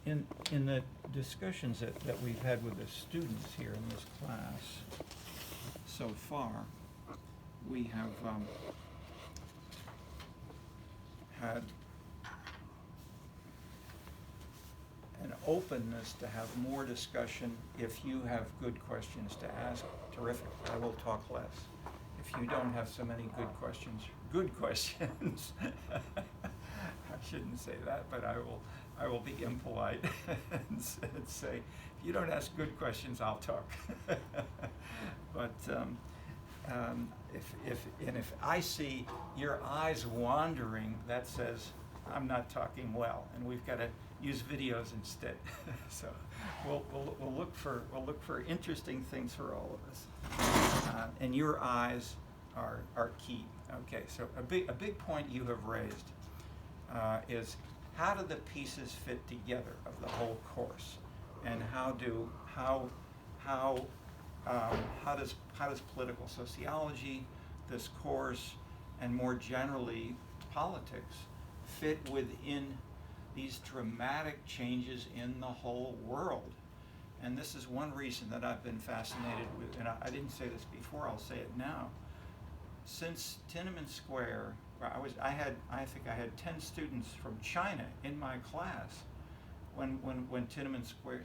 In the discussions that we've had with the students here in this class so far, we have had an openness to have more discussion. If you have good questions to ask, terrific, I will talk less. If you don't have so many good questions, I shouldn't say that, but I will be impolite and say, if you don't ask good questions, I'll talk. But if I see your eyes wandering, that says I'm not talking well, and we've got to use videos instead. So we'll look for interesting things for all of us, and your eyes are key. Okay, so a big point you have raised is how do the pieces fit together of the whole course, and how does political sociology, this course, and more generally politics fit within these dramatic changes in the whole world? And this is one reason that I've been fascinated with, and I didn't say this before, I'll say it now. Since Tiananmen Square, I think I had 10 students from China in my class when Tiananmen Square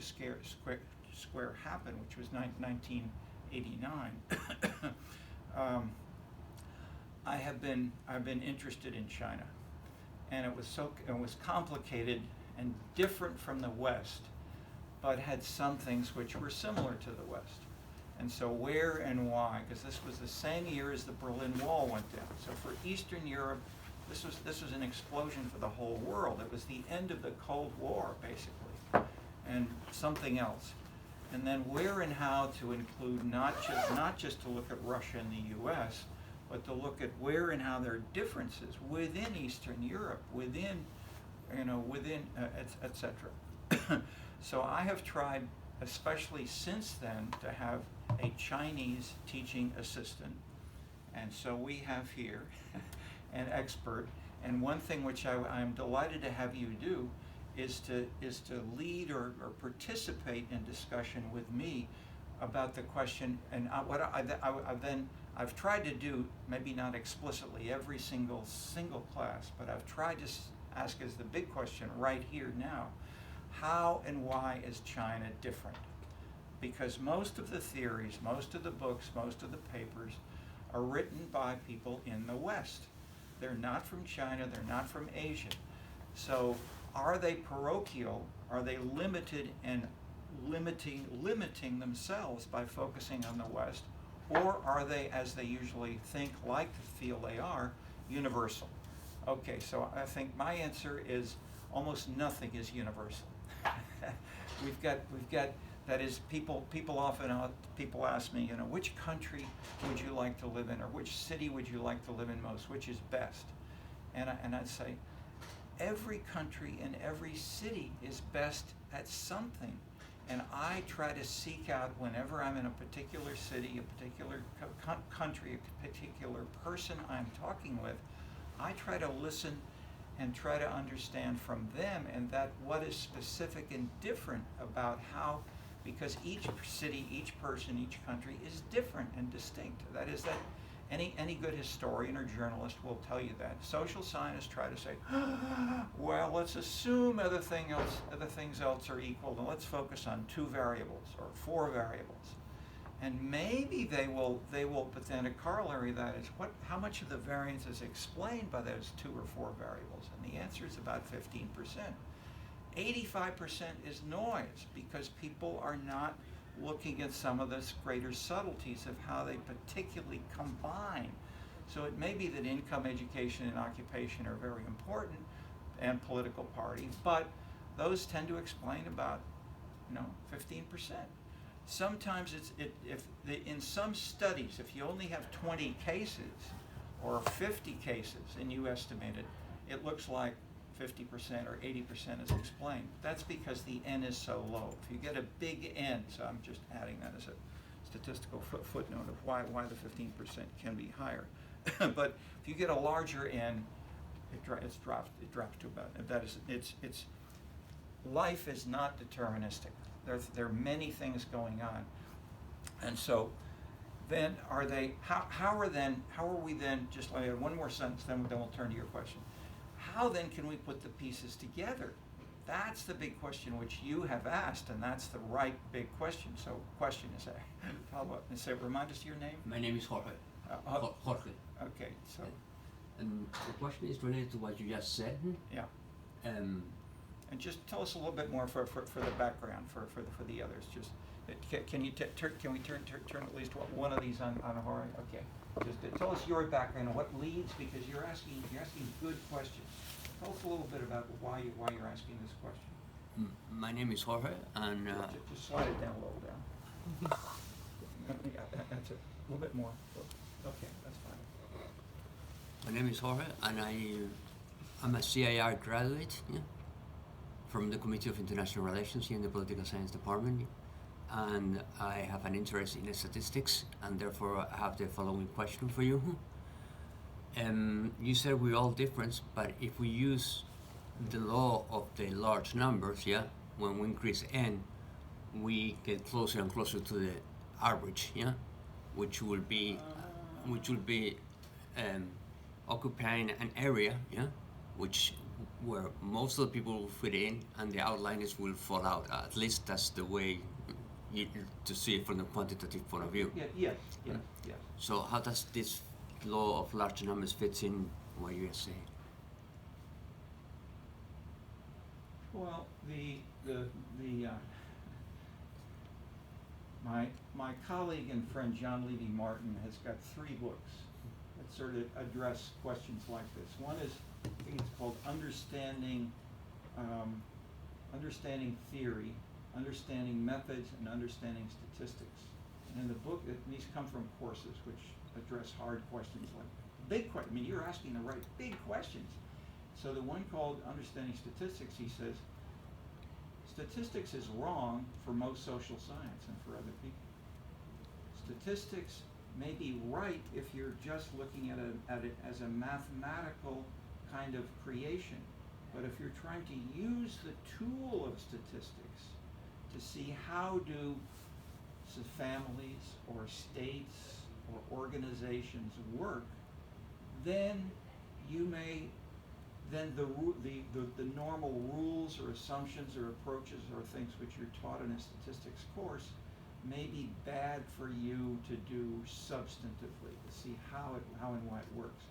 happened, which was 1989. I've been interested in China, and it was complicated and different from the West, but had some things which were similar to the West. And so where and why? Because this was the same year as the Berlin Wall went down. So for Eastern Europe, this was an explosion for the whole world. It was the end of the Cold War, basically, and something else. And then where and how to include not just to look at Russia and the U.S., but to look at where and how there are differences within Eastern Europe, within et cetera. So I have tried, especially since then, to have a Chinese teaching assistant. And so we have here an expert. And one thing which I'm delighted to have you do is to lead or participate in discussion with me about the question. And I've tried to do, maybe not explicitly every single class, but I've tried to ask as the big question right here now, how and why is China different? Because most of the theories, most of the books, most of the papers are written by people in the West. They're not from China, they're not from Asia. So are they parochial? Are they limited and limiting themselves by focusing on the West? Or are they, as they usually think, like to feel they are, universal? Okay, so I think my answer is almost nothing is universal. We've got that is, people often ask me, which country would you like to live in, or which city would you like to live in most, which is best? And I'd say every country and every city is best at something. And I try to seek out, whenever I'm in a particular city, a particular country, a particular person I'm talking with, I try to listen and try to understand from them, and that what is specific and different about how, because each city, each person, each country is different and distinct. That is that any good historian or journalist will tell you that. Social scientists try to say, well, let's assume other things else are equal, and let's focus on 2 variables or 4 variables. And maybe they will, but then a corollary of that is how much of the variance is explained by those 2 or 4 variables? And the answer is about 15%. 85% is noise, because people are not looking at some of the greater subtleties of how they particularly combine. So it may be that income, education, and occupation are very important, and political party, but those tend to explain about 15%. Sometimes in some studies, if you only have 20 cases or 50 cases and you estimate it, it looks like 50% or 80% is explained. That's because the N is so low. If you get a big N, so I'm just adding that as a statistical footnote of why the 15% can be higher. But if you get a larger N, it drops to about, that is, it's life is not deterministic. There are many things going on. And so then how are we then, just like one more sentence, then we'll turn to your question. How then can we put the pieces together? That's the big question which you have asked, and that's the right big question. So question is a follow-up. And say, remind us your name? My name is Jorge. Jorge. Okay, so. And the question is related to what you just said. Yeah. And just tell us a little bit more for the background for the others. Just can we turn at least one of these on Jorge? Okay. Just tell us your background and what leads, because you're asking good questions. Tell us a little bit about why you're asking this question. My name is Jorge, and just slide it down a little down. Yeah, that's it. A little bit more. Okay, that's fine. My name is Jorge, and I'm a CIR graduate, from the Committee of International Relations here in the Political Science Department, and I have an interest in statistics, and therefore I have the following question for you. You said we're all different, but if we use the law of the large numbers, when we increase n, we get closer and closer to the average, which will be occupying an area, where most of the people will fit in and the outliers will fall out. At least that's the way to see it from the quantitative point of view. Yes. So how does this law of large numbers fit in what you're saying? Well, my colleague and friend John Levy Martin has got 3 books that sort of address questions like this. One is, I think it's called Understanding Theory, Understanding Methods, and Understanding Statistics. And in the book, these come from courses which address hard questions like big questions. I mean, you're asking the right big questions. So the one called Understanding Statistics, he says, statistics is wrong for most social science and for other people. Statistics may be right if you're just looking at it as a mathematical kind of creation. But if you're trying to use the tool of statistics to see how do families or states or organizations work, then the normal rules or assumptions or approaches or things which you're taught in a statistics course may be bad for you to do substantively, to see how and why it works.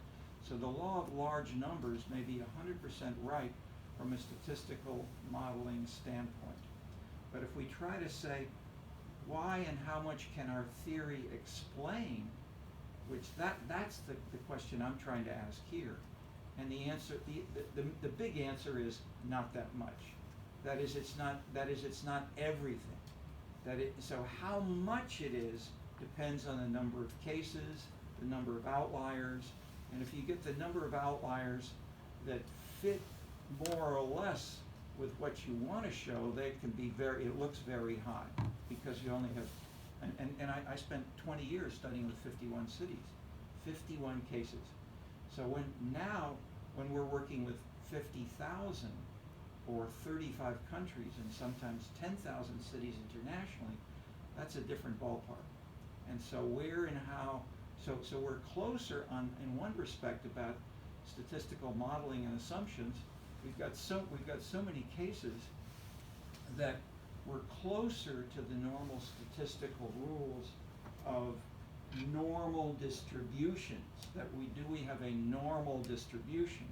So the law of large numbers may be 100% right from a statistical modeling standpoint. But if we try to say, why and how much can our theory explain, which that's the question I'm trying to ask here. And the answer, the big answer is not that much. That is, it's not everything. So how much it is depends on the number of cases, the number of outliers, and if you get the number of outliers that fit more or less with what you want to show, they can be it looks very high, because you only have, and I spent 20 years studying with 51 cities, 51 cases. So when we're working with 50,000 or 35 countries and sometimes 10,000 cities internationally, that's a different ballpark. And so so we're closer in one respect about statistical modeling and assumptions. We've got so many cases that we're closer to the normal statistical rules of normal distributions, that we have a normal distribution.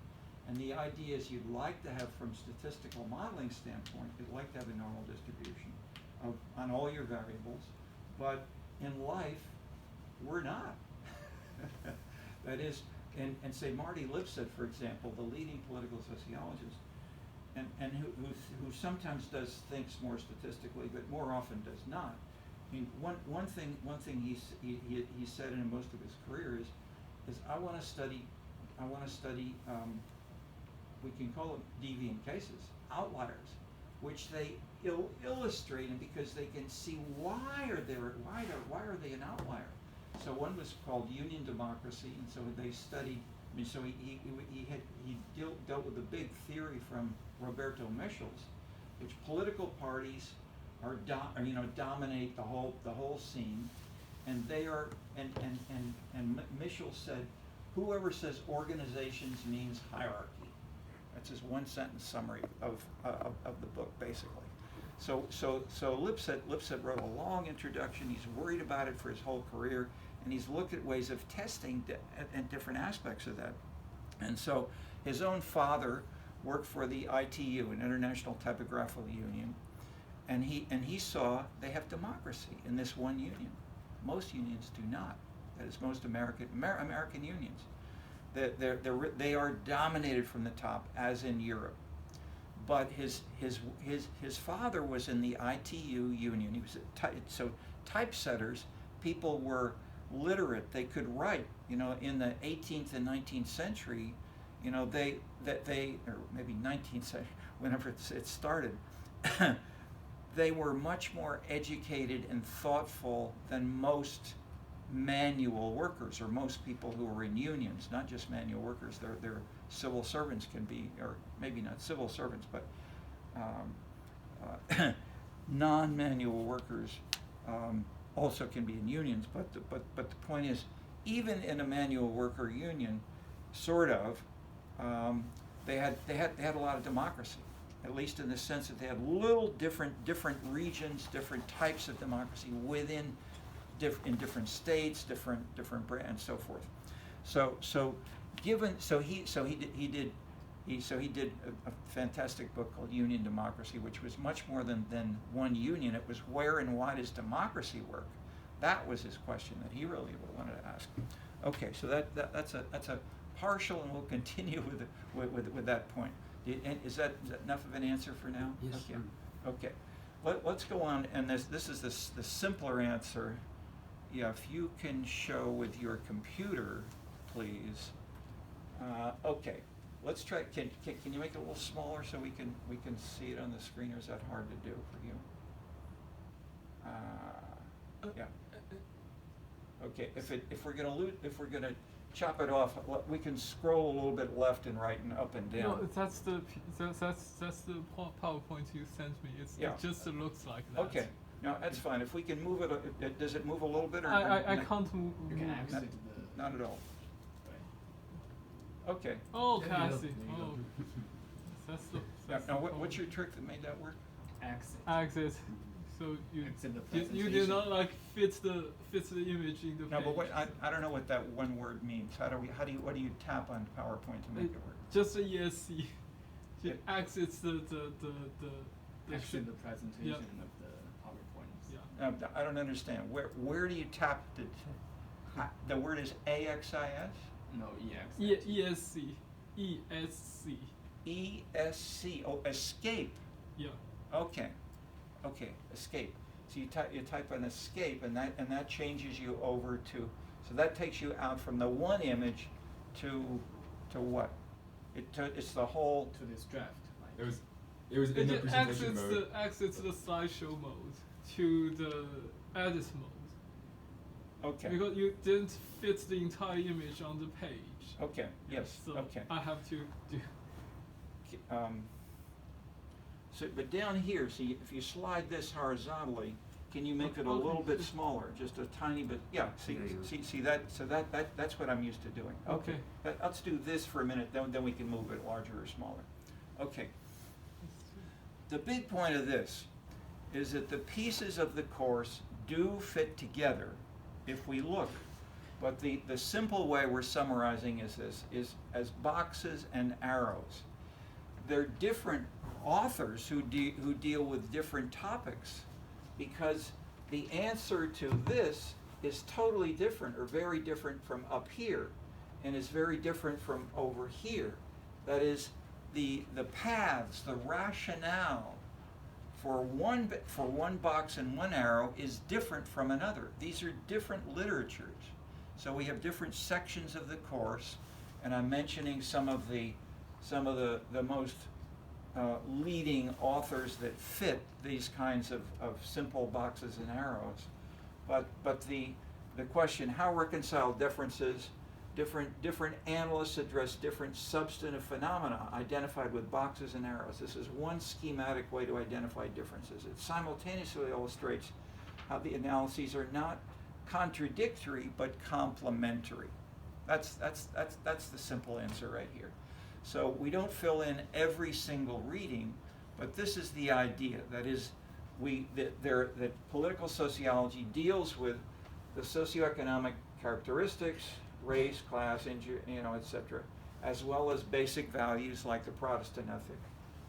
And the idea is you'd like to have, from statistical modeling standpoint, you'd like to have a normal distribution on all your variables, but in life, we're not. That is, and say Marty Lipset, for example, the leading political sociologist, and who sometimes thinks more statistically, but more often does not. I mean, one thing he said in most of his career is I want to study we can call them deviant cases, outliers, which they illustrate, and because they can see why are they an outlier. So one was called Union Democracy, and so they studied. I mean, so he dealt with a big theory from Roberto Michels which political parties are dominate the whole scene, and they are and Mischel said, whoever says organizations means hierarchy. That's his one sentence summary of the book, basically. So Lipset wrote a long introduction. He's worried about it for his whole career, and he's looked at ways of testing and different aspects of that. And so his own father worked for the ITU, an International Typographical Union, and he saw they have democracy in this one union. Most unions do not. That is, most American unions. They are dominated from the top, as in Europe. But his father was in the ITU union. He was so typesetters. People were literate. They could write. In the 18th and 19th century, they or maybe 19th century, whenever it started, they were much more educated and thoughtful than most manual workers, or most people who are in unions. Not just manual workers. They're civil servants can be, or maybe not civil servants, but non-manual workers also can be in unions. But the point is, even in a manual worker union, sort of, they had a lot of democracy, at least in the sense that they had little different regions, different types of democracy within in different states, different brands, and so forth. He did a fantastic book called Union Democracy, which was much more than one union. It was, where and why does democracy work? That was his question that he really wanted to ask. Okay, so that's a partial, and we'll continue with that point. Is that enough of an answer for now? Yes. Okay. Let's go on, and this is the simpler answer. Yeah, if you can show with your computer, please. Okay, let's try. Can you make it a little smaller so we can see it on the screen, or is that hard to do for you? Yeah. Okay. If we're gonna chop it off, we can scroll a little bit left and right and up and down. No, that's the PowerPoint you sent me. It just looks like that. Okay. No, that's fine. If we can move it, does it move a little bit? Or I can't move. You can exit not at all. Okay. Oh, okay, I see. There you go. Oh, that's Now, what's your trick that made that work? Exit. Exit. So you Exit the you presentation. did not fit the image in the No, page. but I don't know what that one word means. What do you tap on PowerPoint to make it work? Just a ESC. Yeah. It exits the Exit the presentation of the PowerPoint. Yeah. I don't understand. Where do you tap the word is AXIS? No, EX. ESC. ESC. ESC. Oh, escape. Yeah. Okay, escape. So you type on escape, and that changes you over to. So that takes you out from the one image to what? It's the whole. To this draft. It was in the presentation mode. Exits the slideshow mode to the edit mode. Okay. Because you didn't fit the entire image on the page. Okay. Yes. So Okay. I have to do. So, but down here, see, if you slide this horizontally, can you make it a little bit smaller, just a tiny bit? Yeah. See that. So that's what I'm used to doing. Okay. Okay. Let's do this for a minute. Then we can move it larger or smaller. Okay. The big point of this is that the pieces of the course do fit together if we look. But the simple way we're summarizing is as boxes and arrows. They're different authors who deal with different topics, because the answer to this is totally different, or very different from up here, and is very different from over here. That is, the paths, the rationale for one box and one arrow is different from another. These are different literatures. So we have different sections of the course, and I'm mentioning some of the most leading authors that fit these kinds of simple boxes and arrows. But the question, how reconcile differences? Different analysts address different substantive phenomena identified with boxes and arrows. This is one schematic way to identify differences. It simultaneously illustrates how the analyses are not contradictory but complementary. That's the simple answer right here. So we don't fill in every single reading, but this is the idea. That is, that political sociology deals with the socioeconomic characteristics, race, class, etc., as well as basic values like the Protestant ethic.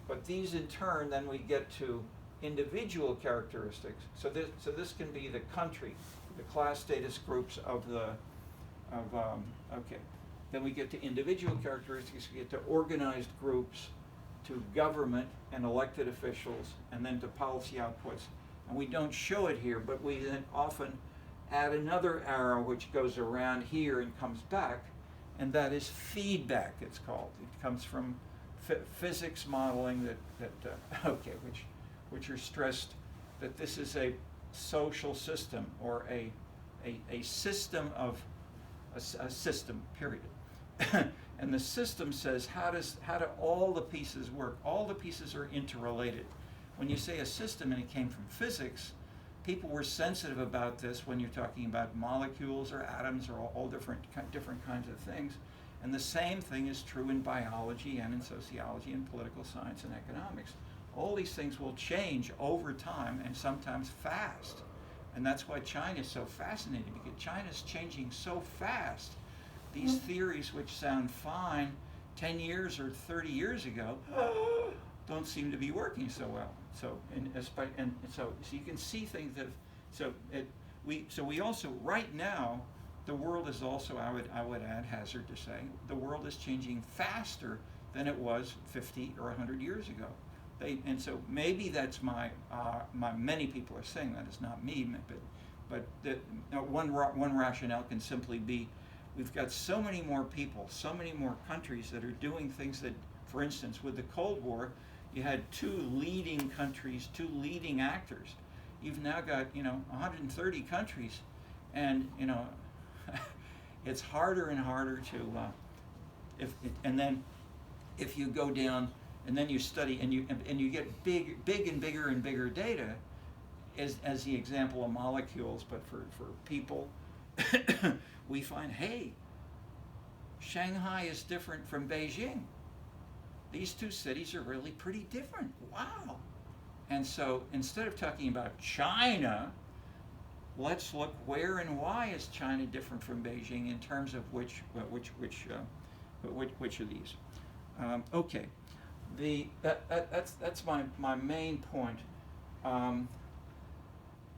But these in turn, then we get to individual characteristics. So this can be the country, the class status groups okay. Then we get to individual characteristics, we get to organized groups, to government and elected officials, and then to policy outputs. And we don't show it here, but we then often add another arrow which goes around here and comes back, and that is feedback, it's called. It comes from physics modeling which are stressed that this is a social system, or a system of a system, period. And the system says how do all the pieces work? All the pieces are interrelated. When you say a system, and it came from physics, people were sensitive about this when you're talking about molecules or atoms or all different kinds of things. And the same thing is true in biology and in sociology and political science and economics. All these things will change over time, and sometimes fast. And that's why China is so fascinating, because China's changing so fast. These theories, which sound fine 10 years or 30 years ago, don't seem to be working so well. So you can see things that we also, right now, the world is also, I would add, hazard to say, the world is changing faster than it was 50 or 100 years ago. And so maybe that's many people are saying that, it's not me, but one rationale can simply be, we've got so many more people, so many more countries that are doing things that, for instance, with the Cold War, you had two leading countries, two leading actors. You've now got 130 countries, and it's harder and harder to if you go down and then you study and you get big and bigger data, as the example of molecules, but for people, we find, hey, Shanghai is different from Beijing. These two cities are really pretty different. Wow. And so instead of talking about China, let's look where and why is China different from Beijing in terms of which of these. Okay. That's my main point.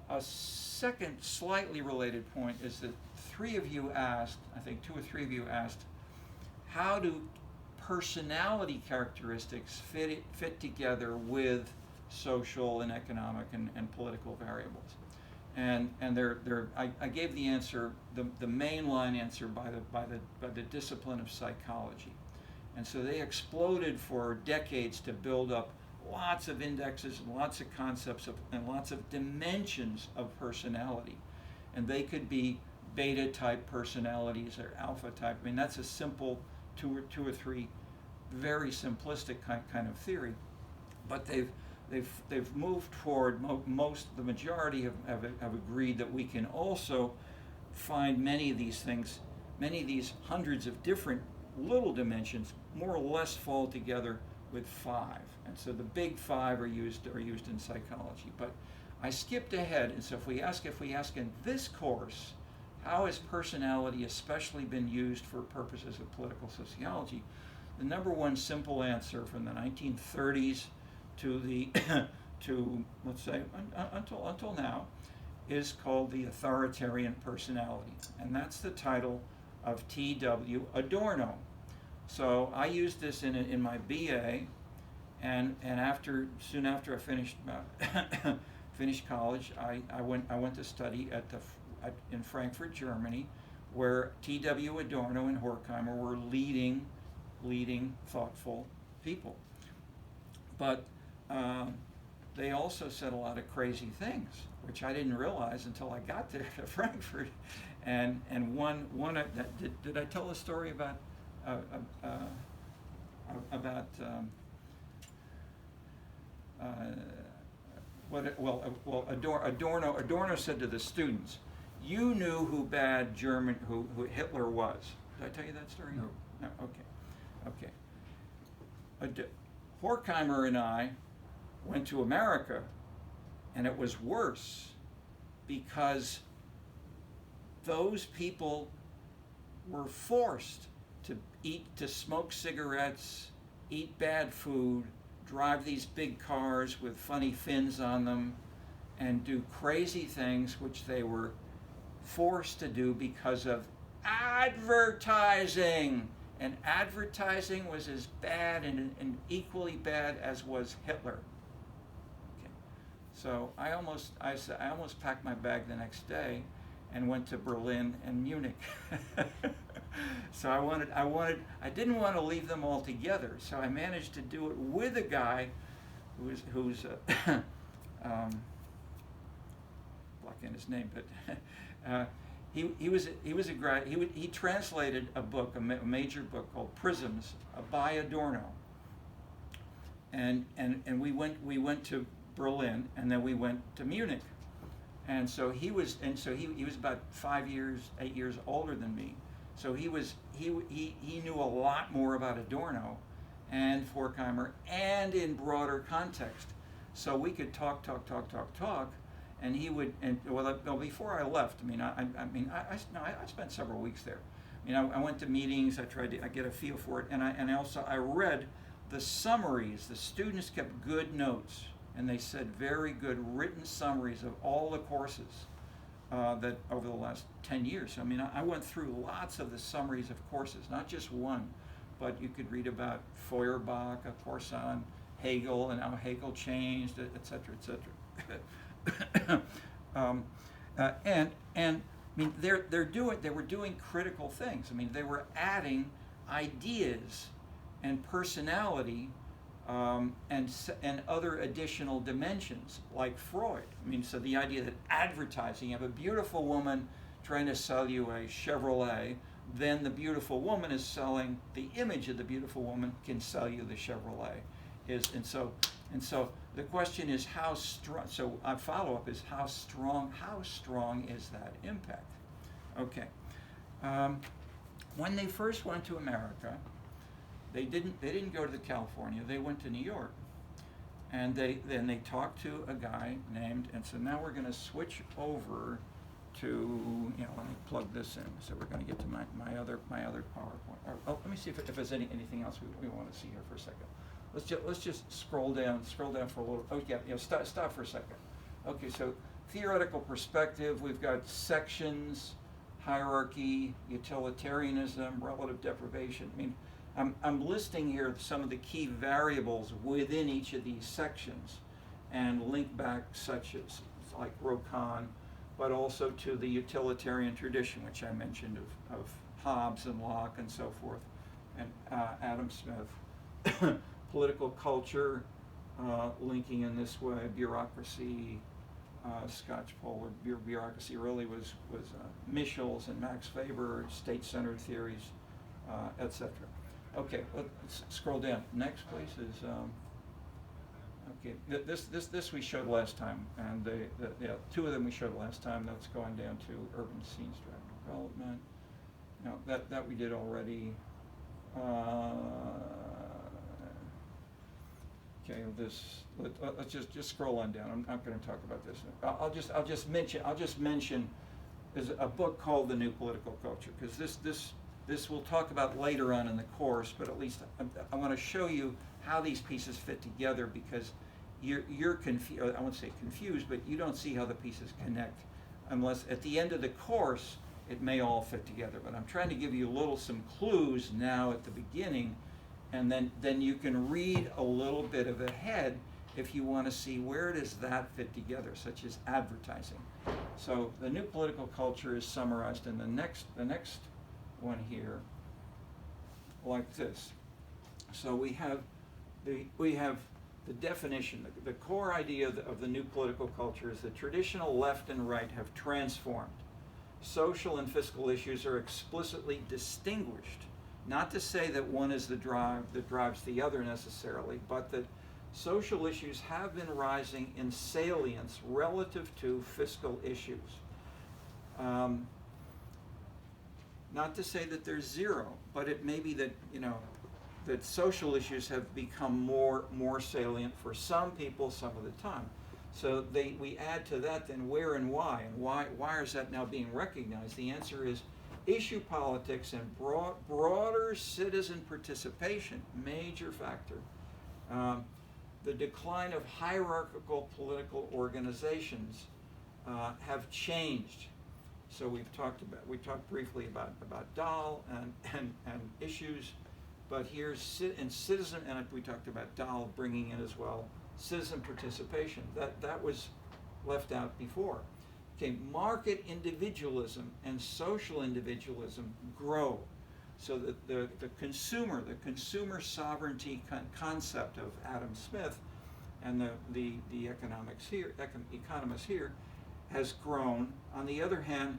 A second slightly related point is that three of you asked, I think 2 or 3 of you asked, how do personality characteristics fit together with social and economic and political variables? And I gave the answer, the mainline answer by the discipline of psychology. And so they exploded for decades to build up lots of indexes and lots of concepts and lots of dimensions of personality. And they could be beta type personalities or alpha type. I mean, that's a simple 2 or 3 very simplistic kind of theory. But they've moved toward, the majority have agreed that we can also find many of these things, many of these hundreds of different little dimensions more or less fall together with 5. And so the big 5 are used in psychology. But I skipped ahead, and so if we ask in this course, how has personality especially been used for purposes of political sociology? The number one simple answer from the 1930s to let's say until now is called the authoritarian personality, and that's the title of T.W. Adorno. So I used this in my BA, and soon after I finished college, I went to study in Frankfurt, Germany, where T.W. Adorno and Horkheimer were leading thoughtful people. But they also said a lot of crazy things, which I didn't realize until I got there to Frankfurt. And did I tell a story about Adorno said to the students, "You knew who who Hitler was." Did I tell you that story? No. No. Okay. Horkheimer and I went to America, and it was worse because those people were forced to smoke cigarettes, eat bad food, drive these big cars with funny fins on them, and do crazy things which they were forced to do because of advertising. And advertising was as bad and equally bad as was Hitler. Okay. So I almost packed my bag the next day and went to Berlin and Munich. So I didn't want to leave them all together. So I managed to do it with a guy who's blocking his name, but he was a grad. He translated a book, a major book called Prisms by Adorno. And we went to Berlin, and then we went to Munich. And so he was about 8 years older than me. So he knew a lot more about Adorno and Horkheimer and in broader context. So we could talk, and he would. Before I left, I spent several weeks there. I went to meetings. I tried to get a feel for it, and I read the summaries. The students kept good notes, and they said very good written summaries of all the courses that over the last 10 years. I went through lots of the summaries of courses, not just one, but you could read about Feuerbach, a course on Hegel and how Hegel changed, et cetera, et cetera. They were doing critical things. They were adding ideas and personality and other additional dimensions, like Freud. So the idea that advertising, you have a beautiful woman trying to sell you a Chevrolet, then the beautiful woman is selling, the image of the beautiful woman can sell you the Chevrolet. And so the question is how strong. So our follow-up is how strong is that impact? Okay. When they first went to America, they didn't go to California. They went to New York, and then they talked to a guy named. And so now we're going to switch over to, let me plug this in. So we're going to get to my other PowerPoint. Let me see if there's anything else we want to see here for a second. Let's just scroll down for a little. Oh yeah, stop for a second. Okay, so theoretical perspective. We've got sections, hierarchy, utilitarianism, relative deprivation. I'm listing here some of the key variables within each of these sections, and link back such as like Rokan, but also to the utilitarian tradition, which I mentioned of Hobbes and Locke and so forth, and Adam Smith. Political culture, linking in this way, bureaucracy, Scotch polar bureaucracy really was Michels and Max Weber, state-centered theories, etc. Okay, let's scroll down. Next, please, is okay. This we showed last time, and two of them we showed last time. That's going down to urban scenes development. No, that we did already. Okay, let's just scroll on down. I'm not going to talk about this. I'll just mention there's a book called The New Political Culture, because this we'll talk about later on in the course, but at least I want to show you how these pieces fit together, because you're confused. I won't say confused, but you don't see how the pieces connect unless at the end of the course it may all fit together. But I'm trying to give you some clues now at the beginning, and then you can read a little bit of ahead if you want to see where does that fit together, such as advertising. So the new political culture is summarized in the next one here, like this. So we have the definition. The core idea of the new political culture is the traditional left and right have transformed. social and fiscal issues are explicitly distinguished. Not to say that one is the drive that drives the other necessarily, but that social issues have been rising in salience relative to fiscal issues. Not to say that there's zero, but it may be that, that social issues have become more salient for some people some of the time. So we add to that then where and why is that now being recognized? The answer is issue politics and broader citizen participation, major factor. The decline of hierarchical political organizations have changed. So we talked briefly about Dahl and issues, but here's in citizen, and we talked about Dahl bringing in as well citizen participation. That was left out before. Okay, market individualism and social individualism grow. So that the consumer sovereignty concept of Adam Smith and the economists here has grown. On the other hand,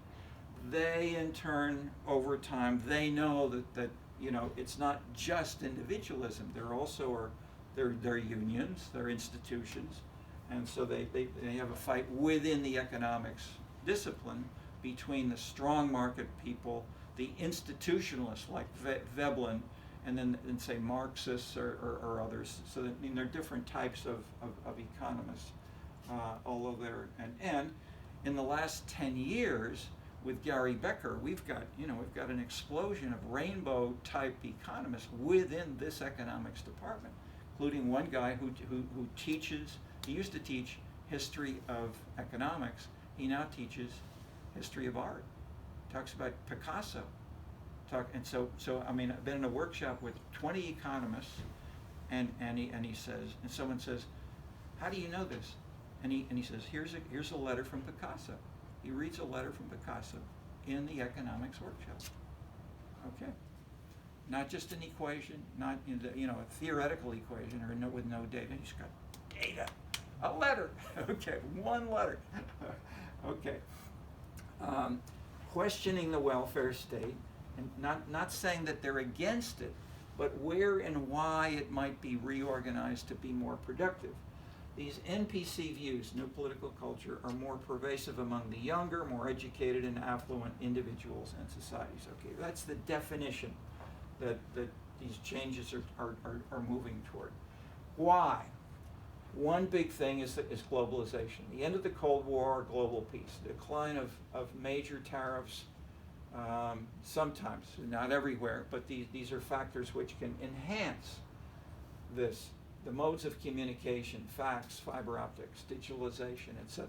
they in turn over time they know that it's not just individualism. There also are their unions, their institutions, and so they have a fight within the economics discipline between the strong market people, the institutionalists like Veblen, and then say Marxists or others. So that, there are different types of economists, although they're and in the last 10 years with Gary Becker, we've got an explosion of rainbow type economists within this economics department, including one guy who teaches. He used to teach history of economics. He now teaches history of art. Talks about Picasso. And so I mean, I've been in a workshop with 20 economists, and he says, and someone says, "How do you know this?" And he says, "Here's a letter from Picasso." He reads a letter from Picasso in the economics workshop. Okay, not just an equation, not a theoretical equation or with no data. He's got data, a letter. Okay, one letter. Okay. Questioning the welfare state, and not saying that they're against it, but where and why it might be reorganized to be more productive. These NPC views, new political culture, are more pervasive among the younger, more educated and affluent individuals and societies. Okay, that's the definition that these changes are moving toward. Why? One big thing is globalization. The end of the Cold War, global peace. The decline of major tariffs, sometimes, not everywhere, but these are factors which can enhance this. The modes of communication, fax, fiber optics, digitalization, etc.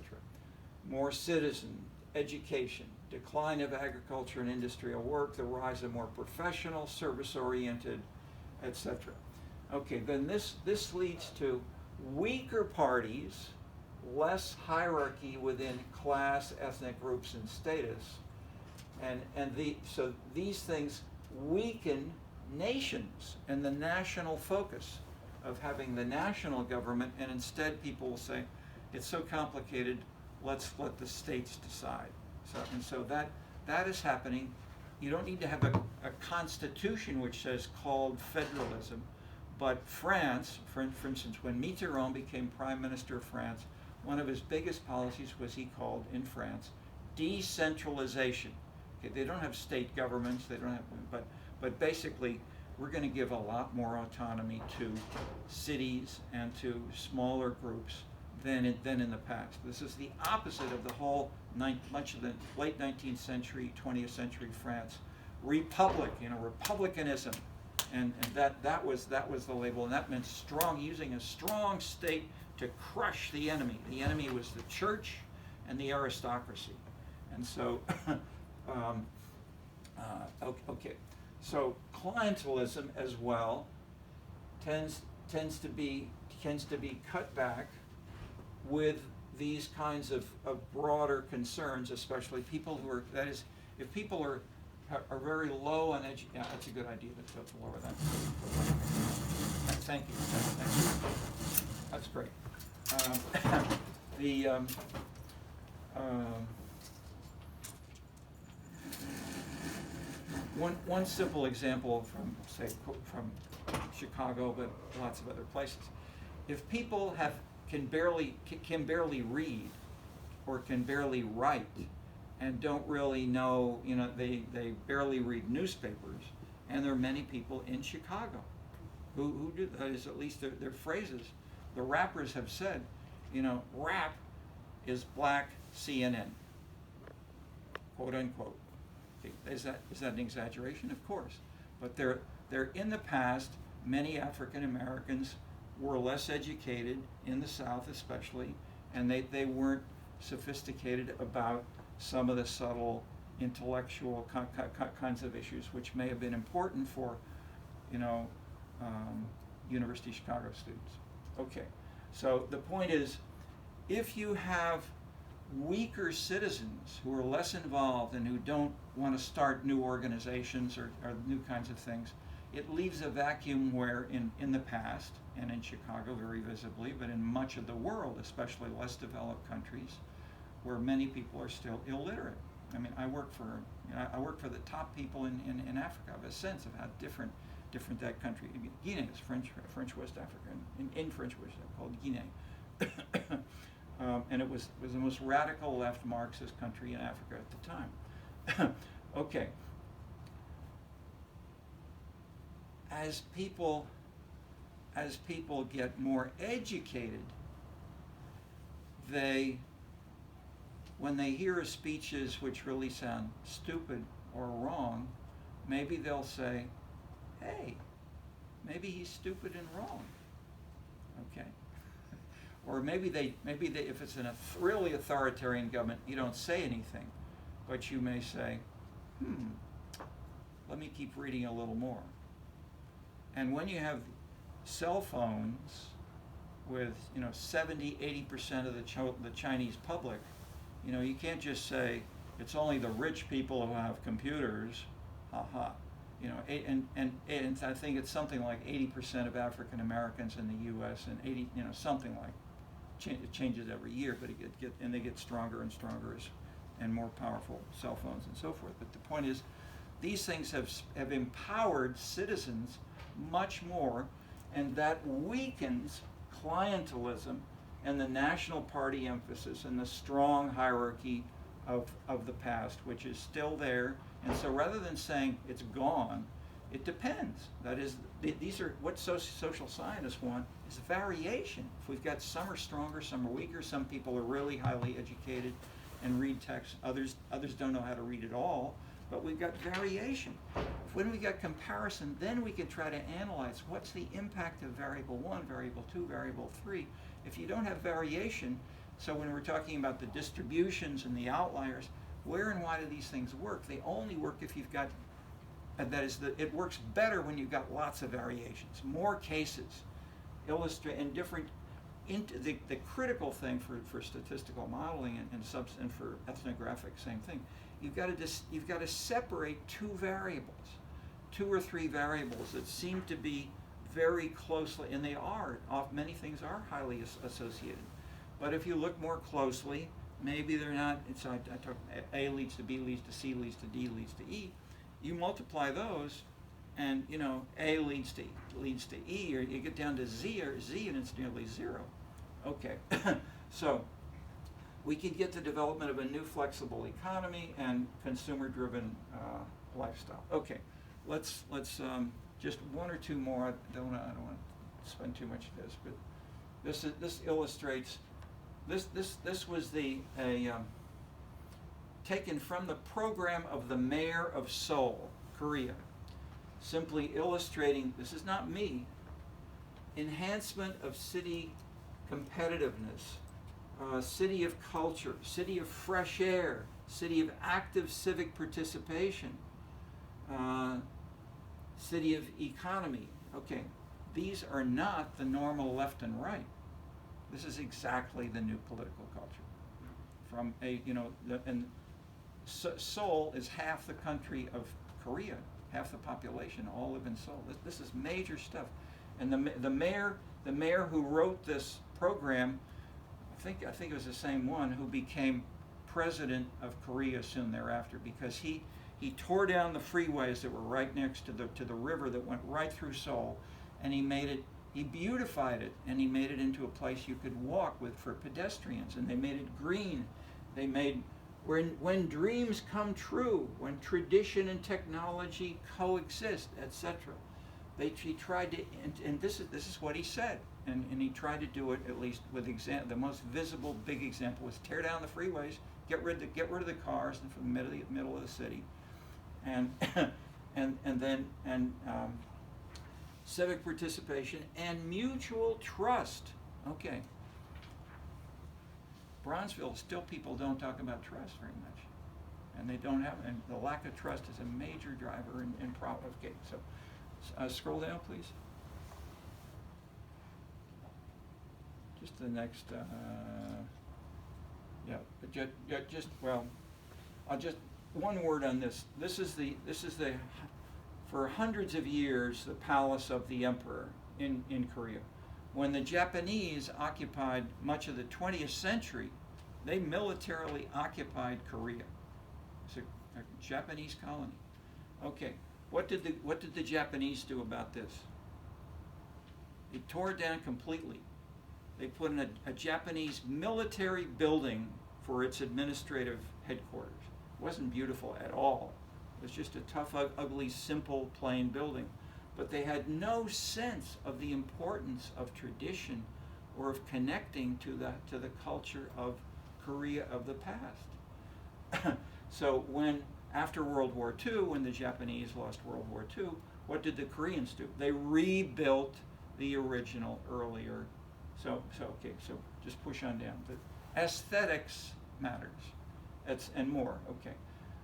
More citizen, education, decline of agriculture and industrial work, the rise of more professional, service-oriented, etc. Okay, then this leads to weaker parties, less hierarchy within class, ethnic groups, and status, so these things weaken nations and the national focus of having the national government, and instead people will say, it's so complicated, let's let the states decide. So that is happening. You don't need to have a constitution which says called federalism, but France, for instance, when Mitterrand became Prime Minister of France, one of his biggest policies was he called, in France, decentralization. Okay, they don't have state governments, they don't have, but basically, we're going to give a lot more autonomy to cities and to smaller groups than in the past. This is the opposite of the whole much of the late 19th century, 20th century France republic, republicanism, and that was the label, and that meant using a strong state to crush the enemy. The enemy was the church and the aristocracy, and so okay. So clientelism as well tends to be cut back with these kinds of broader concerns, especially people who are, that is, if people are very low on education. Yeah, that's a good idea to lower that. Thank you. That's great. One simple example from, say, from Chicago, but lots of other places. If people can barely read or can barely write and don't really know, they barely read newspapers, and there are many people in Chicago who do that, is at least their phrases. The rappers have said, rap is black CNN, quote unquote. Is that an exaggeration? Of course. But they're in the past, many African Americans were less educated, in the South especially, and they weren't sophisticated about some of the subtle intellectual kinds of issues, which may have been important for, University of Chicago students. Okay, so the point is, if you have weaker citizens who are less involved and who don't want to start new organizations or new kinds of things, it leaves a vacuum where in the past, and in Chicago very visibly, but in much of the world, especially less developed countries, where many people are still illiterate. I mean, I work for the top people in Africa. I have a sense of how different that country. Guinea is French West Africa, in French West Africa, called Guinea. And it was the most radical left Marxist country in Africa at the time. Okay. As people get more educated, when they hear speeches which really sound stupid or wrong, maybe they'll say, hey, maybe he's stupid and wrong. Okay. Or maybe they, if it's in a really authoritarian government, you don't say anything, but you may say, let me keep reading a little more. And when you have cell phones with 70-80% of the Chinese public, you can't just say it's only the rich people who have computers, and I think it's something like 80% of African Americans in the U.S. and something like. It changes every year, but and they get stronger and stronger and more powerful cell phones and so forth. But the point is, these things have empowered citizens much more, and that weakens clientelism and the national party emphasis and the strong hierarchy of the past, which is still there. And so rather than saying it's gone, it depends. That is, these are what social scientists want is variation. If we've got some are stronger, some are weaker, some people are really highly educated and read text, others don't know how to read at all, but we've got variation. When we got comparison, then we can try to analyze what's the impact of variable 1, variable 2, variable 3. If you don't have variation, so when we're talking about the distributions and the outliers, where and why do these things work? They only work if you've got, it works better when you've got lots of variations, more cases, illustrate, and different, the critical thing for statistical modeling and for ethnographic, same thing. You've got to separate two or three variables that seem to be very closely, and they are, many things are highly associated. But if you look more closely, maybe they're not. So I talk A leads to B leads to C leads to D leads to E. You multiply those, and A leads to E, or you get down to Z, and it's nearly zero. Okay, so we can get the development of a new flexible economy and consumer-driven lifestyle. Okay, let's just one or two more. I don't want to spend too much of this, but this illustrates. This was taken from the program of the mayor of Seoul, Korea, simply illustrating, this is not me, enhancement of city competitiveness, city of culture, city of fresh air, city of active civic participation, city of economy. Okay, these are not the normal left and right. This is exactly the new political culture. From Seoul is half the country of Korea, half the population all live in Seoul. This is major stuff, and the mayor who wrote this program, I think it was the same one who became president of Korea soon thereafter, because he He tore down the freeways that were right next to the river that went right through Seoul, and he beautified it, and he made it into a place you could walk with for pedestrians, and they made it green. They made, when dreams come true, when tradition and technology coexist, etc. He tried to, and this is what he said, and he tried to do it at least with the most visible big example was tear down the freeways, get rid of the cars from the middle of the city, and then civic participation and mutual trust. Okay. Bronzeville, still people don't talk about trust very much, and they don't have, and the lack of trust is a major driver in problem. Okay, so scroll down, please. Just the next. I'll just one word on this. This is the for hundreds of years the palace of the emperor in Korea. When the Japanese occupied much of the 20th century, they militarily occupied Korea. It's a Japanese colony. Okay, what did the Japanese do about this? They tore it down completely. They put in a Japanese military building for its administrative headquarters. It wasn't beautiful at all. It was just a tough, ugly, simple, plain building. But they had no sense of the importance of tradition or of connecting to the culture of Korea of the past. So after World War II, when the Japanese lost World War II, what did the Koreans do? They rebuilt the original earlier. So just push on down. The aesthetics matters. And more. Okay.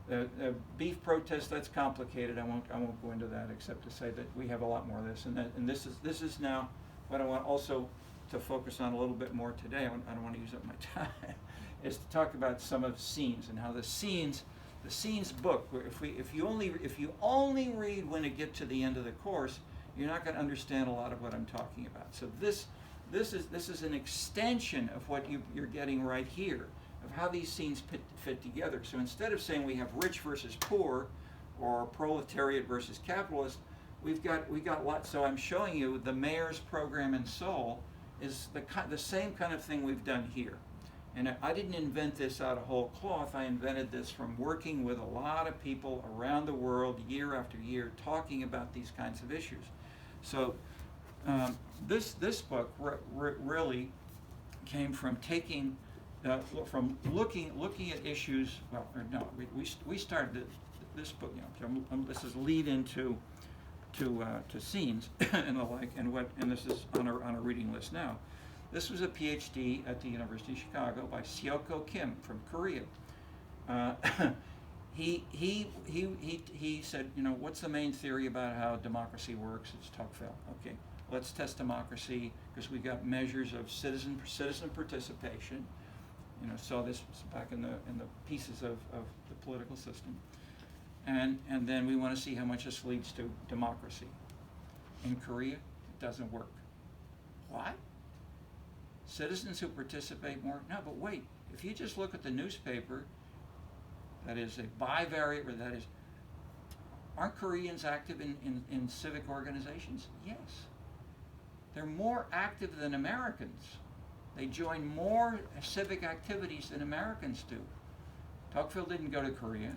The beef protest, that's complicated. I won't go into that except to say that we have a lot more of this. And this is now what I want also to focus on a little bit more today. I don't want to use up my time. Is to talk about some of the scenes and how the scenes book. If you only read when it gets to the end of the course, you're not going to understand a lot of what I'm talking about. So this is an extension of what you're getting right here, of how these scenes fit together. So instead of saying we have rich versus poor, or proletariat versus capitalist, we got lots. So I'm showing you the mayor's program in Seoul is the same kind of thing we've done here. And I didn't invent this out of whole cloth. I invented this from working with a lot of people around the world year after year talking about these kinds of issues. So this book really came from taking from looking at issues. Well, or no, we started this book. This is lead into to scenes and the like, and this is on a reading list now. This was a PhD at the University of Chicago by Seoko Kim from Korea. He said, what's the main theory about how democracy works? It's Tocqueville. Okay, let's test democracy because we got measures of citizen participation. Saw this back in the pieces of the political system, and then we want to see how much this leads to democracy. In Korea, it doesn't work. Why? Citizens who participate more? No, but wait. If you just look at the newspaper, that is a bivariate, or that is, aren't Koreans active in civic organizations? Yes. They're more active than Americans. They join more civic activities than Americans do. Tocqueville didn't go to Korea,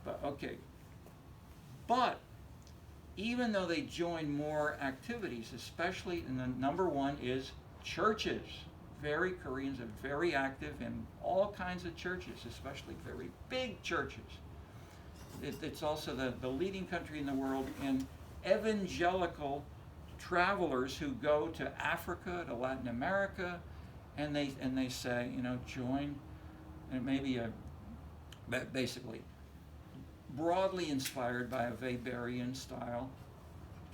but okay. But even though they join more activities, especially, and the number one is churches. Koreans are very active in all kinds of churches, especially very big churches. It's also the leading country in the world in evangelical travelers who go to Africa, to Latin America, and they say, join, and it may be basically broadly inspired by a Weberian style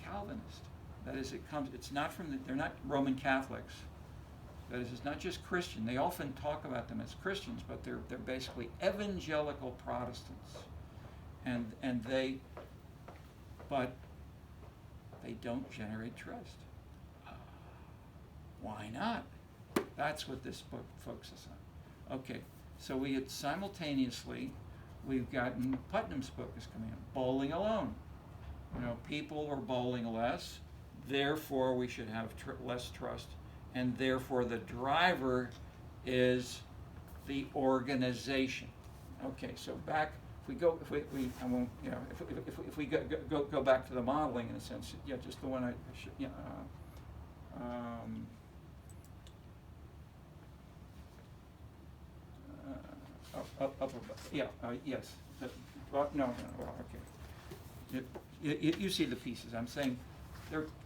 Calvinist. That is, it's not they're not Roman Catholics. That is, it's not just Christian. They often talk about them as Christians, but they're basically evangelical Protestants, but they don't generate trust. Why not? That's what this book focuses on. Okay, so we had simultaneously we've gotten Putnam's book is coming out, Bowling Alone. You know, people are bowling less, therefore we should have less trust, and therefore the driver is the organization. Okay, so back, if I won't, you know, if we go back to the modeling in a sense, yeah, just the one I should, yeah, up above, yeah, yes, no, well, okay. You see the pieces. I'm saying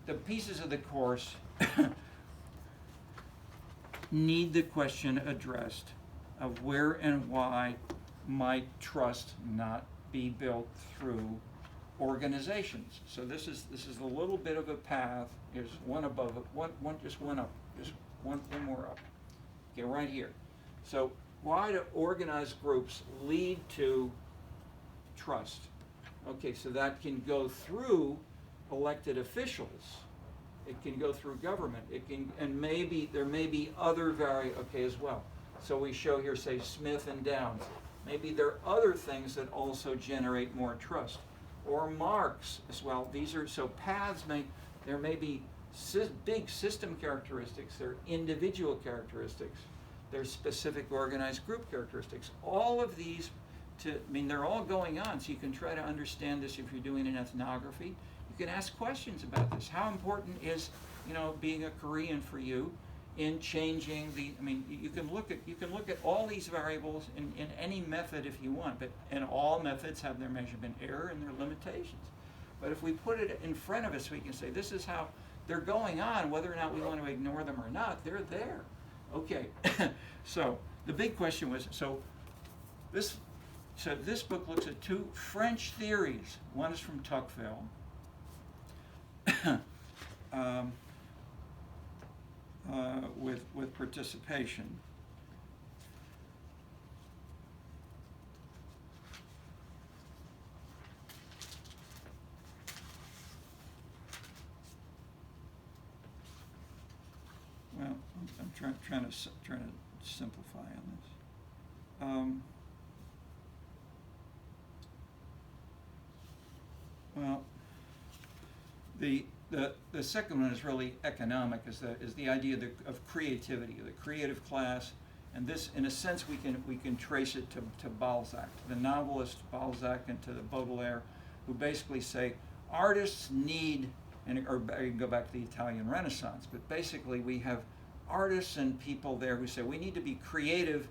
the pieces of the course need the question addressed of where and why might trust not be built through organizations. So this is a little bit of a path. There's one above it, just one up, just one more up. Okay, right here. So why do organized groups lead to trust? Okay, so that can go through elected officials. It can go through government. It can, and maybe there may be other as well. So we show here, say, Smith and Downs. Maybe there are other things that also generate more trust. Or Marx as well. These are, so paths there may be big system characteristics, there are individual characteristics, there's specific organized group characteristics. All of these, they're all going on, so you can try to understand this if you're doing an ethnography. You can ask questions about this. How important is, being a Korean for you in changing you can look at all these variables in any method if you want, and all methods have their measurement error and their limitations. But if we put it in front of us, we can say this is how they're going on, whether or not we want to ignore them or not, they're there. Okay, so the big question was, this book looks at two French theories. One is from Tocqueville, with participation. Well, I'm trying to simplify on this. Well, the second one is really economic, is the idea of creativity, the creative class, and this, in a sense, we can trace it to Balzac, to the novelist Balzac, and to the Baudelaire, who basically say artists need, or go back to the Italian Renaissance, but basically we have artists and people there who say we need to be creative.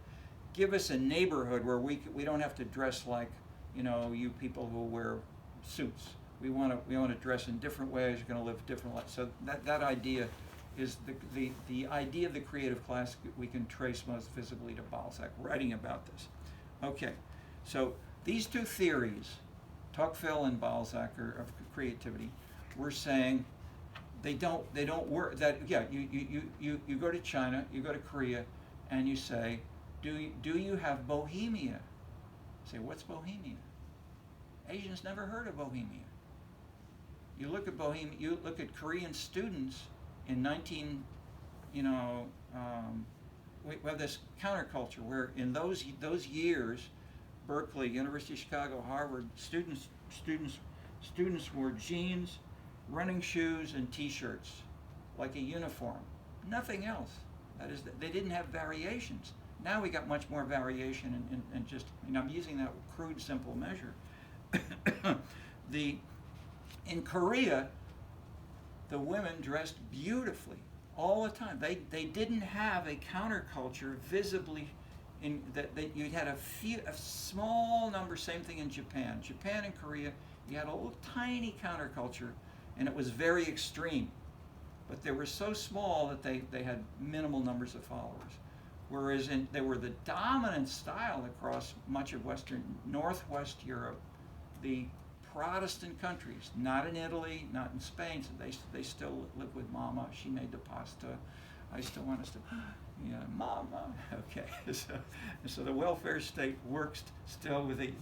Give us a neighborhood where we don't have to dress like you people who wear suits. We want to dress in different ways. You're going to live different lives. So that idea is the idea of the creative class we can trace most visibly to Balzac, writing about this. Okay, so these two theories, Tocqueville and Balzac, of creativity, we're saying they don't work. That you go to China, you go to Korea, and you say, do you have Bohemia? Say, what's Bohemia? Asians never heard of Bohemia. You look at Bohemia, you look at Korean students in we have this counterculture where in those years, Berkeley, University of Chicago, Harvard, students wore jeans, running shoes, and T-shirts, like a uniform. Nothing else. That is, they didn't have variations. Now we got much more variation, and just, I'm using that crude, simple measure. In Korea, the women dressed beautifully all the time. They didn't have a counterculture visibly you had a small number. Same thing in Japan. Japan and Korea, you had a little tiny counterculture, and it was very extreme. But they were so small that they had minimal numbers of followers. Whereas they were the dominant style across much of Northwest Europe, the Protestant countries, not in Italy, not in Spain. So they still live with Mama. She made the pasta. I still want us to, Mama. Okay, so the welfare state works still with the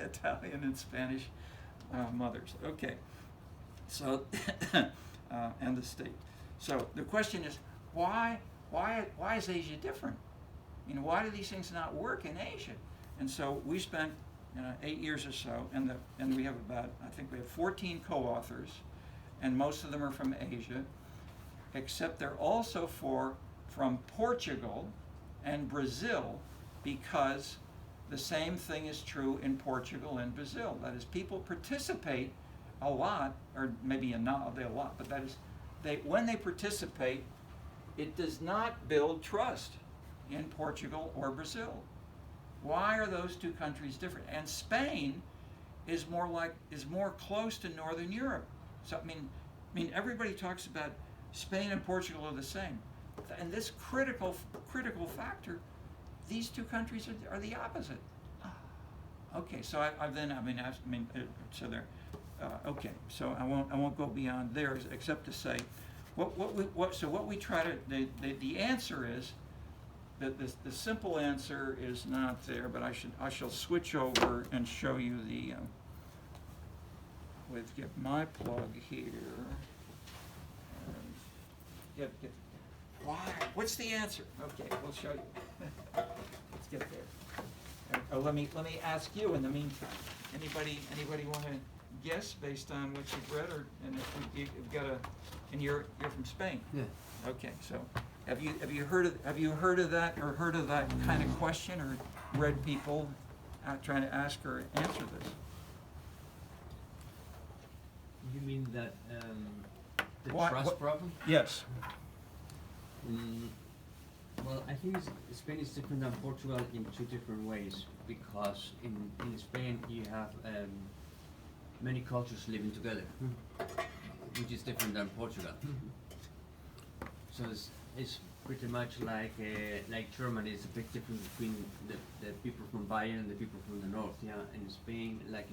Italian and Spanish mothers. Okay, so and the state. So the question is, why is Asia different? Why do these things not work in Asia? And so we spent 8 years or so, and we have about, I think we have 14 co-authors, and most of them are from Asia, except they're also from Portugal and Brazil, because the same thing is true in Portugal and Brazil. That is, people participate a lot, or maybe not a lot, but that is, when they participate, it does not build trust in Portugal or Brazil. Why are those two countries different? And Spain is more close to Northern Europe. So I mean, everybody talks about Spain and Portugal are the same, and this critical factor, these two countries are the opposite. Okay, so so there. Okay, so I won't go beyond there except to say, what we try to the answer is. The simple answer is not there, but I shall switch over and show you the get my plug here. Why? What's the answer? Okay, we'll show you. Let's get there. Let me ask you in the meantime. Anybody want to guess based on what you've read, and if you've got and you're from Spain? Yeah. Okay, so have you heard of that, or heard of that kind of question, or read people trying to ask or answer this? You mean that the What- trust what- problem? Yes. Well, I think Spain is different than Portugal in two different ways, because in Spain you have many cultures living together, which is different than Portugal. So it's pretty much like Germany. It's a big difference between the people from Bayern and the people from the north. Yeah, in Spain, like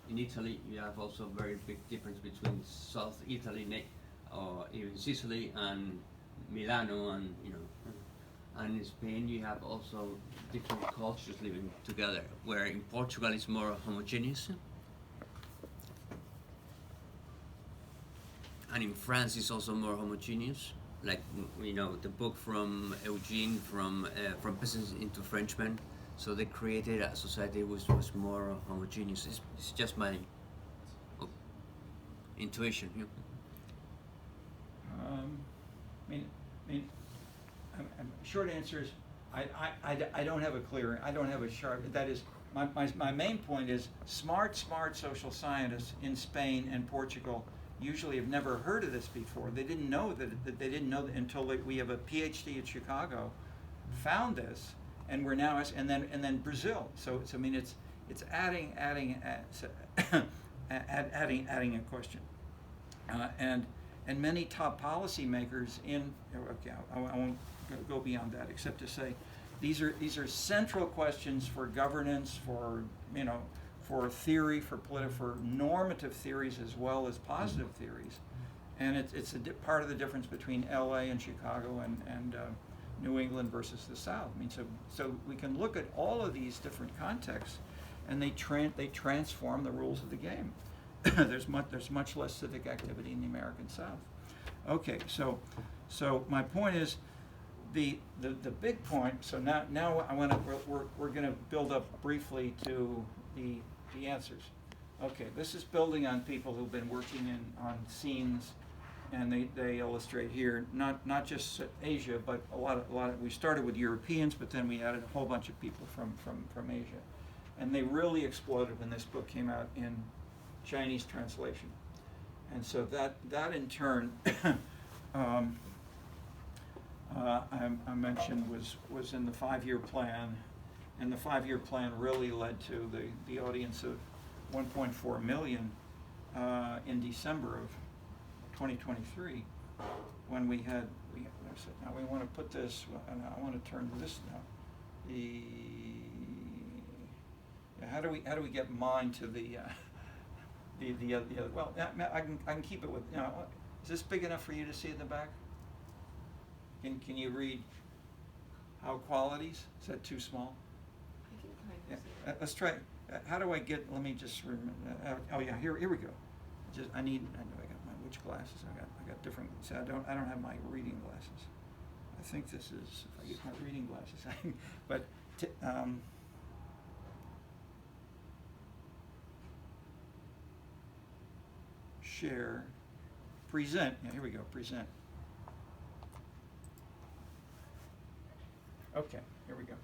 in Italy, you have also a very big difference between South Italy, or even Sicily, and Milano, and and in Spain you have also different cultures living together, where in Portugal it's more homogeneous, and in France it's also more homogeneous. Like the book from Eugene from Peasants into Frenchmen, so they created a society which was more homogeneous. It's just my intuition. Short answer is I don't have a sharp. That is, my main point is smart social scientists in Spain and Portugal usually have never heard of this before. They didn't know that they didn't know that until we have a PhD at Chicago found this, and we're now and then Brazil. So I mean it's adding a question, and many top policymakers I won't go beyond that except to say these are central questions for governance, for theory, for normative theories as well as positive theories, and it's part of the difference between LA and Chicago and New England versus the South. I mean, so we can look at all of these different contexts, and they transform the rules of the game. There's much less civic activity in the American South. Okay, so my point is the big point. So now we're going to build up briefly to the answers. Okay, this is building on people who've been working on scenes, and they illustrate here not just Asia, but a lot of. We started with Europeans, but then we added a whole bunch of people from Asia, and they really exploded when this book came out in Chinese translation, and so that in turn, I mentioned was in the 5-year plan, and the 5-year plan really led to the audience of 1.4 million in December of 2023, when we said, now we want to put this, and I want to turn to this now. How do we get mine to the other? Well, I can keep it with. Is this big enough for you to see in the back? Can you read how qualities? Is that too small? I can kind of see it. Let's try. How do I get? Let me just remember. Oh yeah, here we go. I know I got which glasses I got different. See, I don't have my reading glasses. I think this is if I get my reading glasses. But share, present. Yeah, here we go, present. Okay, here we go.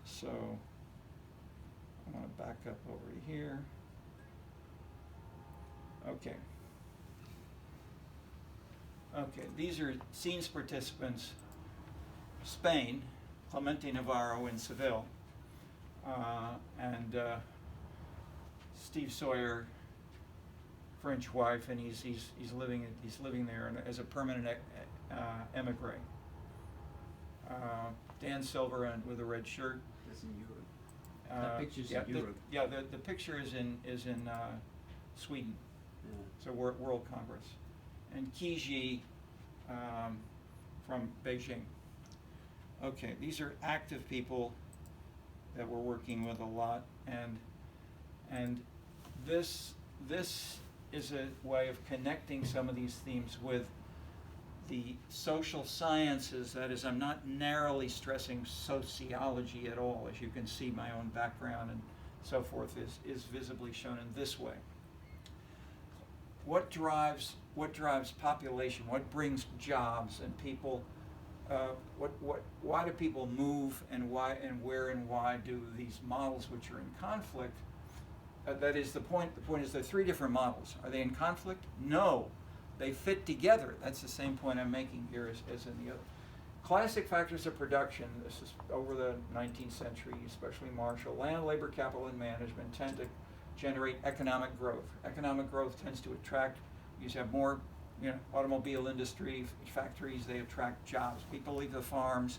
So I want to back up over to here. Okay. Okay, these are scenes participants. Spain, Clemente Navarro in Seville, and Steve Sawyer, French wife, and he's living there as a permanent emigre. Dan Silver with a red shirt. That's in Europe. That picture's yeah, in Europe. The picture is in Sweden. Yeah. So World Congress, and Kiji from Beijing. Okay, these are active people that we're working with a lot, and this is a way of connecting some of these themes with the social sciences. That is, I'm not narrowly stressing sociology at all. As you can see, my own background and so forth is visibly shown in this way. What drives population? What brings jobs and people? Why do people move, and why and where and why do these models, which are in conflict? That is the point. The point is there are three different models. Are they in conflict? No, they fit together. That's the same point I'm making here as in the other. Classic factors of production. This is over the 19th century, especially Marshall. Land, labor, capital, and management tend to generate economic growth. Economic growth tends to attract. You have more, automobile industry, factories. They attract jobs. People leave the farms.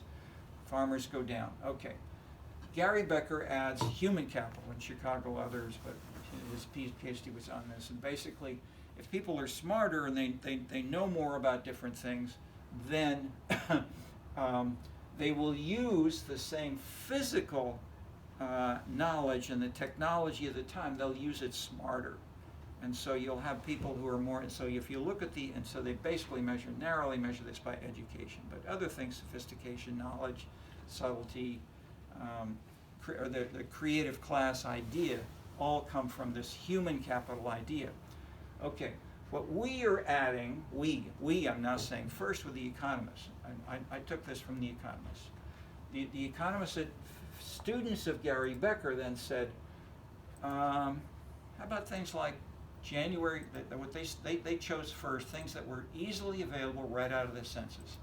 Farmers go down. Okay. Gary Becker adds human capital in Chicago, others, but his PhD was on this. And basically, if people are smarter and they know more about different things, then they will use the same physical knowledge and the technology of the time. They'll use it smarter. And so you'll have people who are more, and so if you look at and so they basically narrowly measure this by education, but other things, sophistication, knowledge, subtlety, or the creative class idea, all come from this human capital idea. Okay, what we are adding, I'm now saying first with the economists. I took this from the economists. The economists, students of Gary Becker then said, how about things like January, what they chose first, things that were easily available right out of the census.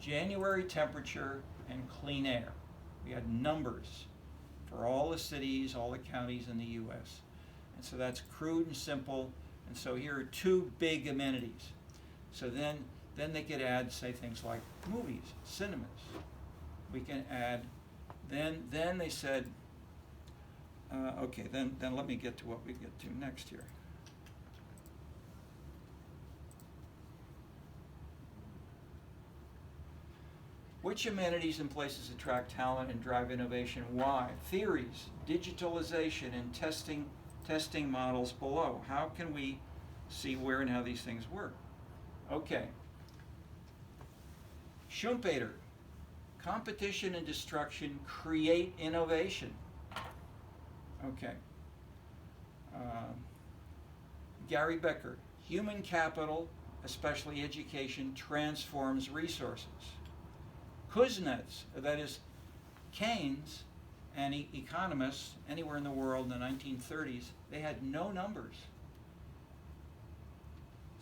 January temperature and clean air. We had numbers for all the cities, all the counties in the U.S. And so that's crude and simple. And so here are two big amenities. So then they could add, say, things like movies, cinemas. We can add, then they said, okay, then let me get to what we get to next here. Which amenities and places attract talent and drive innovation? Why? Theories, digitalization, and testing models below. How can we see where and how these things work? Okay. Schumpeter, competition and destruction create innovation. Okay. Gary Becker, human capital, especially education, transforms resources. Kuznets, that is Keynes and economists anywhere in the world in the 1930s, they had no numbers.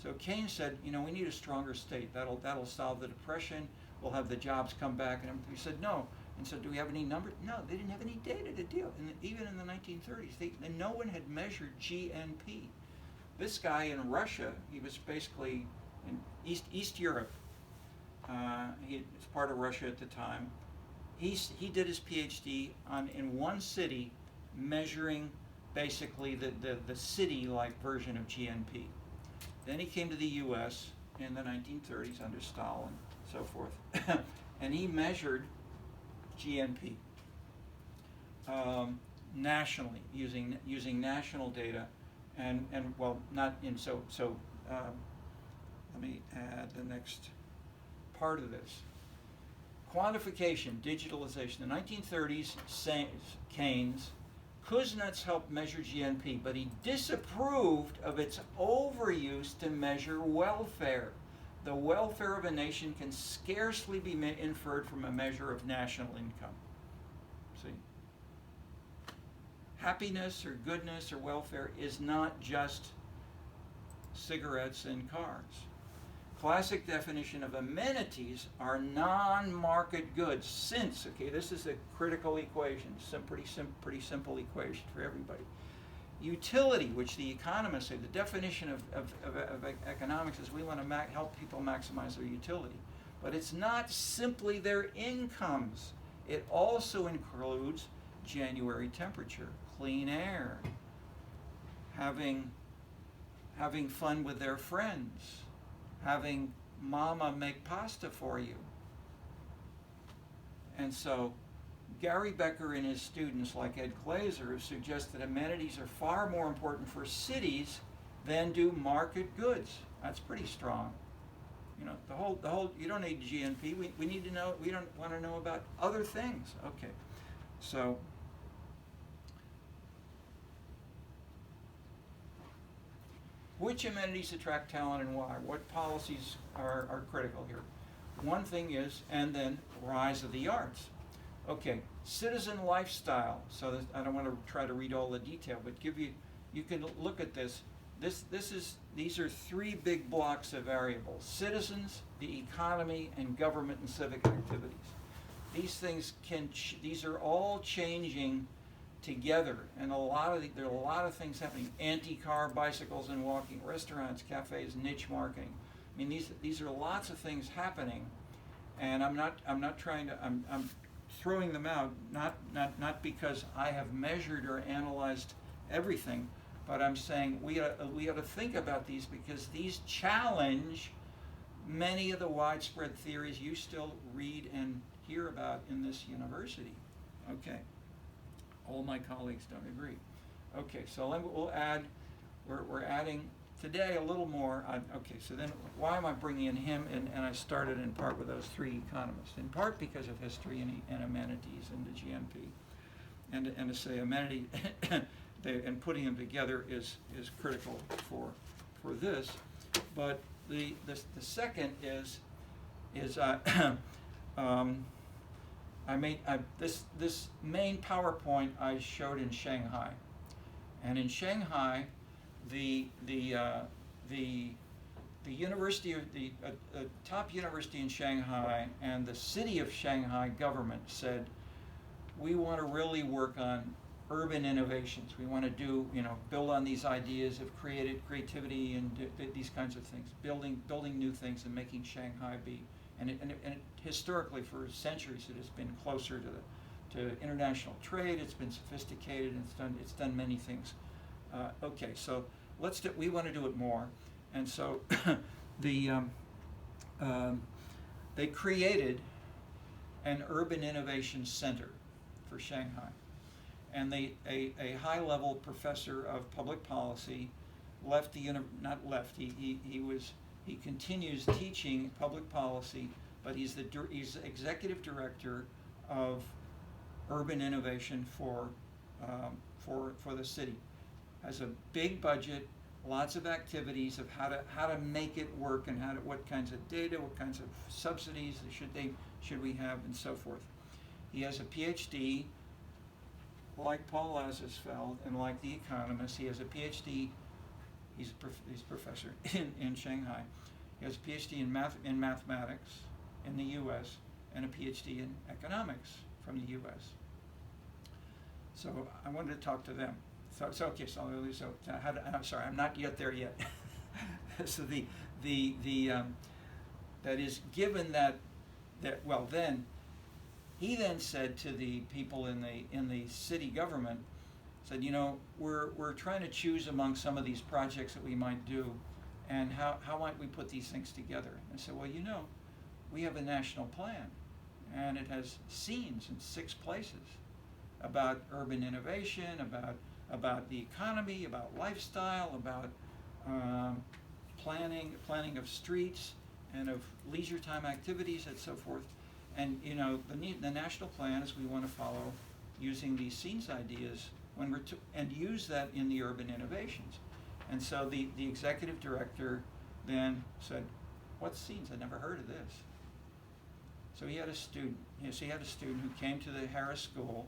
So Keynes said, we need a stronger state. That'll solve the depression. We'll have the jobs come back. And he said, no. And so do we have any numbers? No, they didn't have any data to deal. Even in the 1930s, no one had measured GNP. This guy in Russia, he was basically in East Europe. He was part of Russia at the time. He did his PhD in one city, measuring basically the city-like version of GNP. Then he came to the U.S. in the 1930s under Stalin, so forth, and he measured GNP nationally using national data, and well, not in so. Let me add the next part of this. Quantification, digitalization. The 1930s, Keynes, Kuznets helped measure GNP, but he disapproved of its overuse to measure welfare. The welfare of a nation can scarcely be inferred from a measure of national income. See? Happiness or goodness or welfare is not just cigarettes and cars. Classic definition of amenities are non-market goods since, okay, this is a critical equation, pretty simple equation for everybody. Utility, which the economists say, the definition of economics is we want to help people maximize their utility. But it's not simply their incomes. It also includes January temperature, clean air, having fun with their friends, having mama make pasta for you. And so Gary Becker and his students, like Ed Glazer, suggest that amenities are far more important for cities than do market goods. That's pretty strong. You know, the whole you don't need GNP. We need to know, we don't want to know about other things. Okay. So which amenities attract talent and why? What policies are critical here? One thing is, and then rise of the arts. Okay, citizen lifestyle. So this, I don't want to try to read all the detail, but you can look at this. These are three big blocks of variables: citizens, the economy, and government and civic activities. These things these are all changing together, and there are a lot of things happening. Anti-car, bicycles and walking, restaurants, cafes, niche marketing. I mean, these are lots of things happening, and I'm not trying to. I'm throwing them out, not because I have measured or analyzed everything, but I'm saying we ought to think about these because these challenge many of the widespread theories you still read and hear about in this university. Okay. All my colleagues don't agree. Okay, so we'll add, we're adding today a little more. Okay, so then why am I bringing in him? And I started in part with those three economists, in part because of history and amenities and the GNP. And to say amenity and putting them together is critical for this. But the second is this main PowerPoint I showed in Shanghai, and in Shanghai, the university of the top university in Shanghai and the city of Shanghai government said, we want to really work on urban innovations. We want to build on these ideas of creativity and these kinds of things, building new things and making Shanghai be. And historically, for centuries, it has been closer to international trade. It's been sophisticated, and it's done many things. Okay, so we want to do it more, and so they created an urban innovation center for Shanghai, and a high-level professor of public policy left the he continues teaching public policy, but he's executive director of urban innovation for the city. Has a big budget, lots of activities of how to make it work, and what kinds of data, what kinds of subsidies should we have, and so forth. He has a PhD, like Paul Lazarsfeld and like the economists. He has a PhD. He's a professor in Shanghai. He has a PhD in mathematics in the U.S. and a PhD in economics from the U.S. So I wanted to talk to them. I'm sorry, I'm not yet there yet. So that is given that then he then said to the people in the city government, said, we're trying to choose among some of these projects that we might do, and how might we put these things together? And I said, well, we have a national plan, and it has scenes in 6 places about urban innovation, about the economy, about lifestyle, about planning of streets and of leisure time activities, and so forth. And the national plan is we want to follow using these scenes ideas and use that in the urban innovations. And so the executive director then said, what scenes? I never heard of this. So he had a student, who came to the Harris School,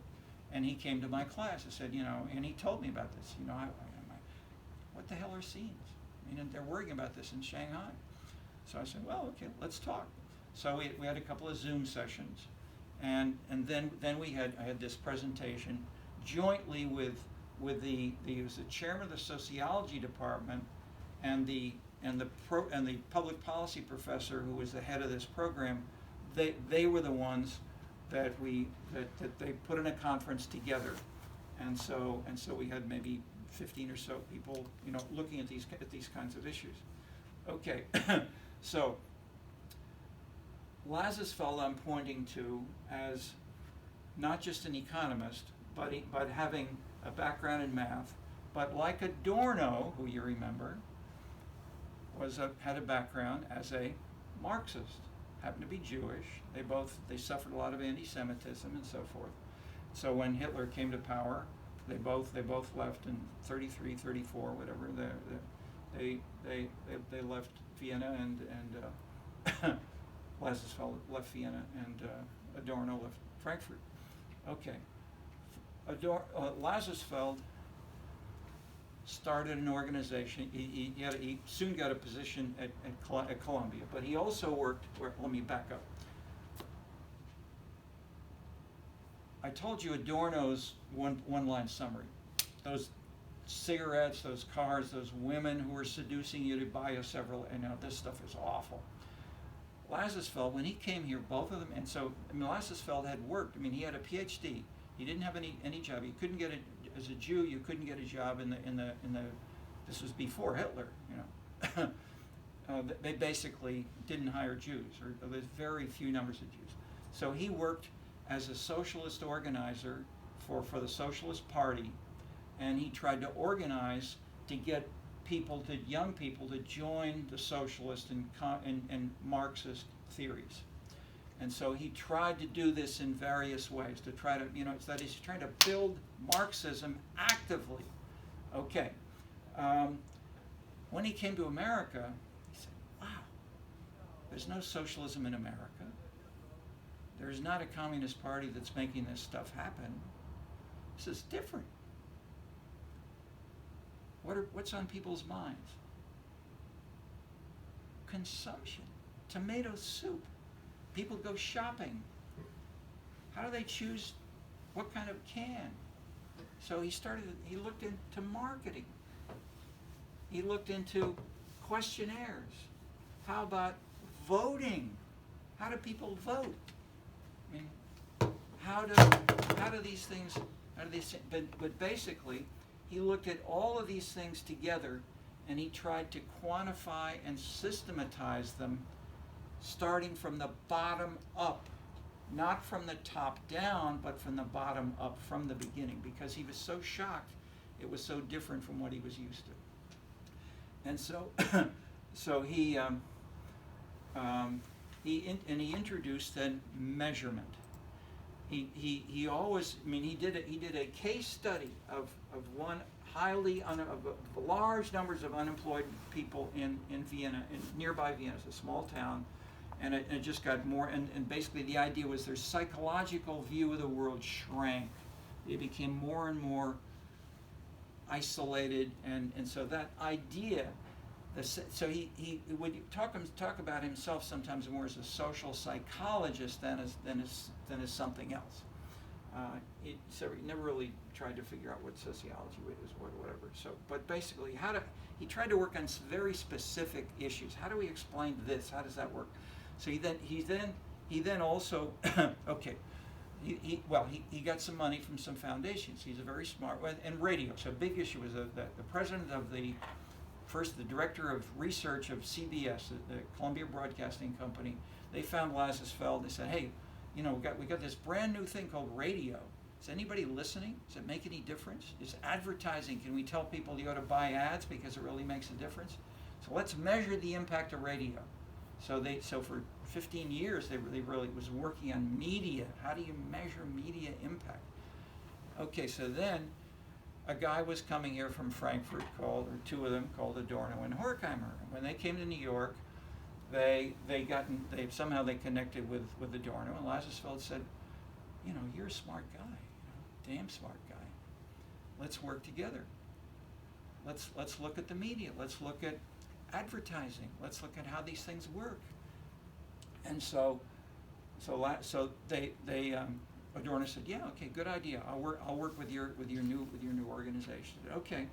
and he came to my class and said, and he told me about this, what the hell are scenes? They're worrying about this in Shanghai. So I said, well, okay, let's talk. So we had a couple of Zoom sessions, and then I had this presentation jointly with the chairman of the sociology department and the public policy professor who was the head of this program. They were the ones that they put in a conference together, and so we had maybe 15 or so people, looking at these kinds of issues. Okay, so Lazarsfeld I'm pointing to as not just an economist, but having a background in math, but like Adorno, who you remember, had a background as a Marxist, happened to be Jewish. They suffered a lot of anti-Semitism and so forth. So when Hitler came to power, they both left in 33, 34, whatever. They left Vienna, and Lazarsfeld left Vienna, and Adorno left Frankfurt. Okay. Lazarsfeld started an organization. He soon got a position at Columbia, but he also worked. Let me back up. I told you Adorno's one-line summary. Those cigarettes, those cars, those women who were seducing you to buy you several. This stuff is awful. Lazarsfeld, when he came here, both of them, and so Lazarsfeld had worked. He had a PhD. He didn't have any job. He couldn't get as a Jew. You couldn't get a job in the. This was before Hitler. They basically didn't hire Jews, or there's very few numbers of Jews. So he worked as a socialist organizer for the Socialist Party, and he tried to organize to get young people to join the socialist and Marxist theories. And so he tried to do this in various ways to try to, that he's trying to build Marxism actively. Okay. When he came to America, he said, wow, there's no socialism in America. There's not a communist party that's making this stuff happen. This is different. What's on people's minds? Consumption. Tomato soup. People go shopping. How do they choose what kind of can? So he looked into marketing. He looked into questionnaires. How about voting? How do people vote? How do these things, but basically, he looked at all of these things together, and he tried to quantify and systematize them, starting from the bottom up, not from the top down, but from the bottom up, from the beginning, because he was so shocked it was so different from what he was used to. And so he introduced then measurement. He always, he did a case study of large numbers of unemployed people in Vienna, in nearby Vienna. It's a small town, and it just got more. And basically, the idea was their psychological view of the world shrank. They became more and more isolated, and so that idea. So he would talk about himself sometimes more as a social psychologist than as something else. He never really tried to figure out what sociology is, whatever. So, but basically, he tried to work on very specific issues. How do we explain this? How does that work? So he then also okay. He got some money from some foundations. He's a very smart and radio. So a big issue was the president of the director of research of CBS, the Columbia Broadcasting Company. They found Lazarsfeld. They said, hey, we got this brand new thing called radio. Is anybody listening? Does it make any difference? Is advertising, can we tell people you ought to buy ads because it really makes a difference? So let's measure the impact of radio. So for 15 years, they really was working on media. How do you measure media impact? Okay, so then a guy was coming here from Frankfurt or two of them called Adorno and Horkheimer. And when they came to New York, they somehow connected with Adorno, and Lazarsfeld said, you're a smart guy, damn smart guy. Let's work together. Let's look at the media. Let's look at advertising. Let's look at how these things work. And so they Adorno said, yeah, okay, good idea. I'll work with your new organization. Okay,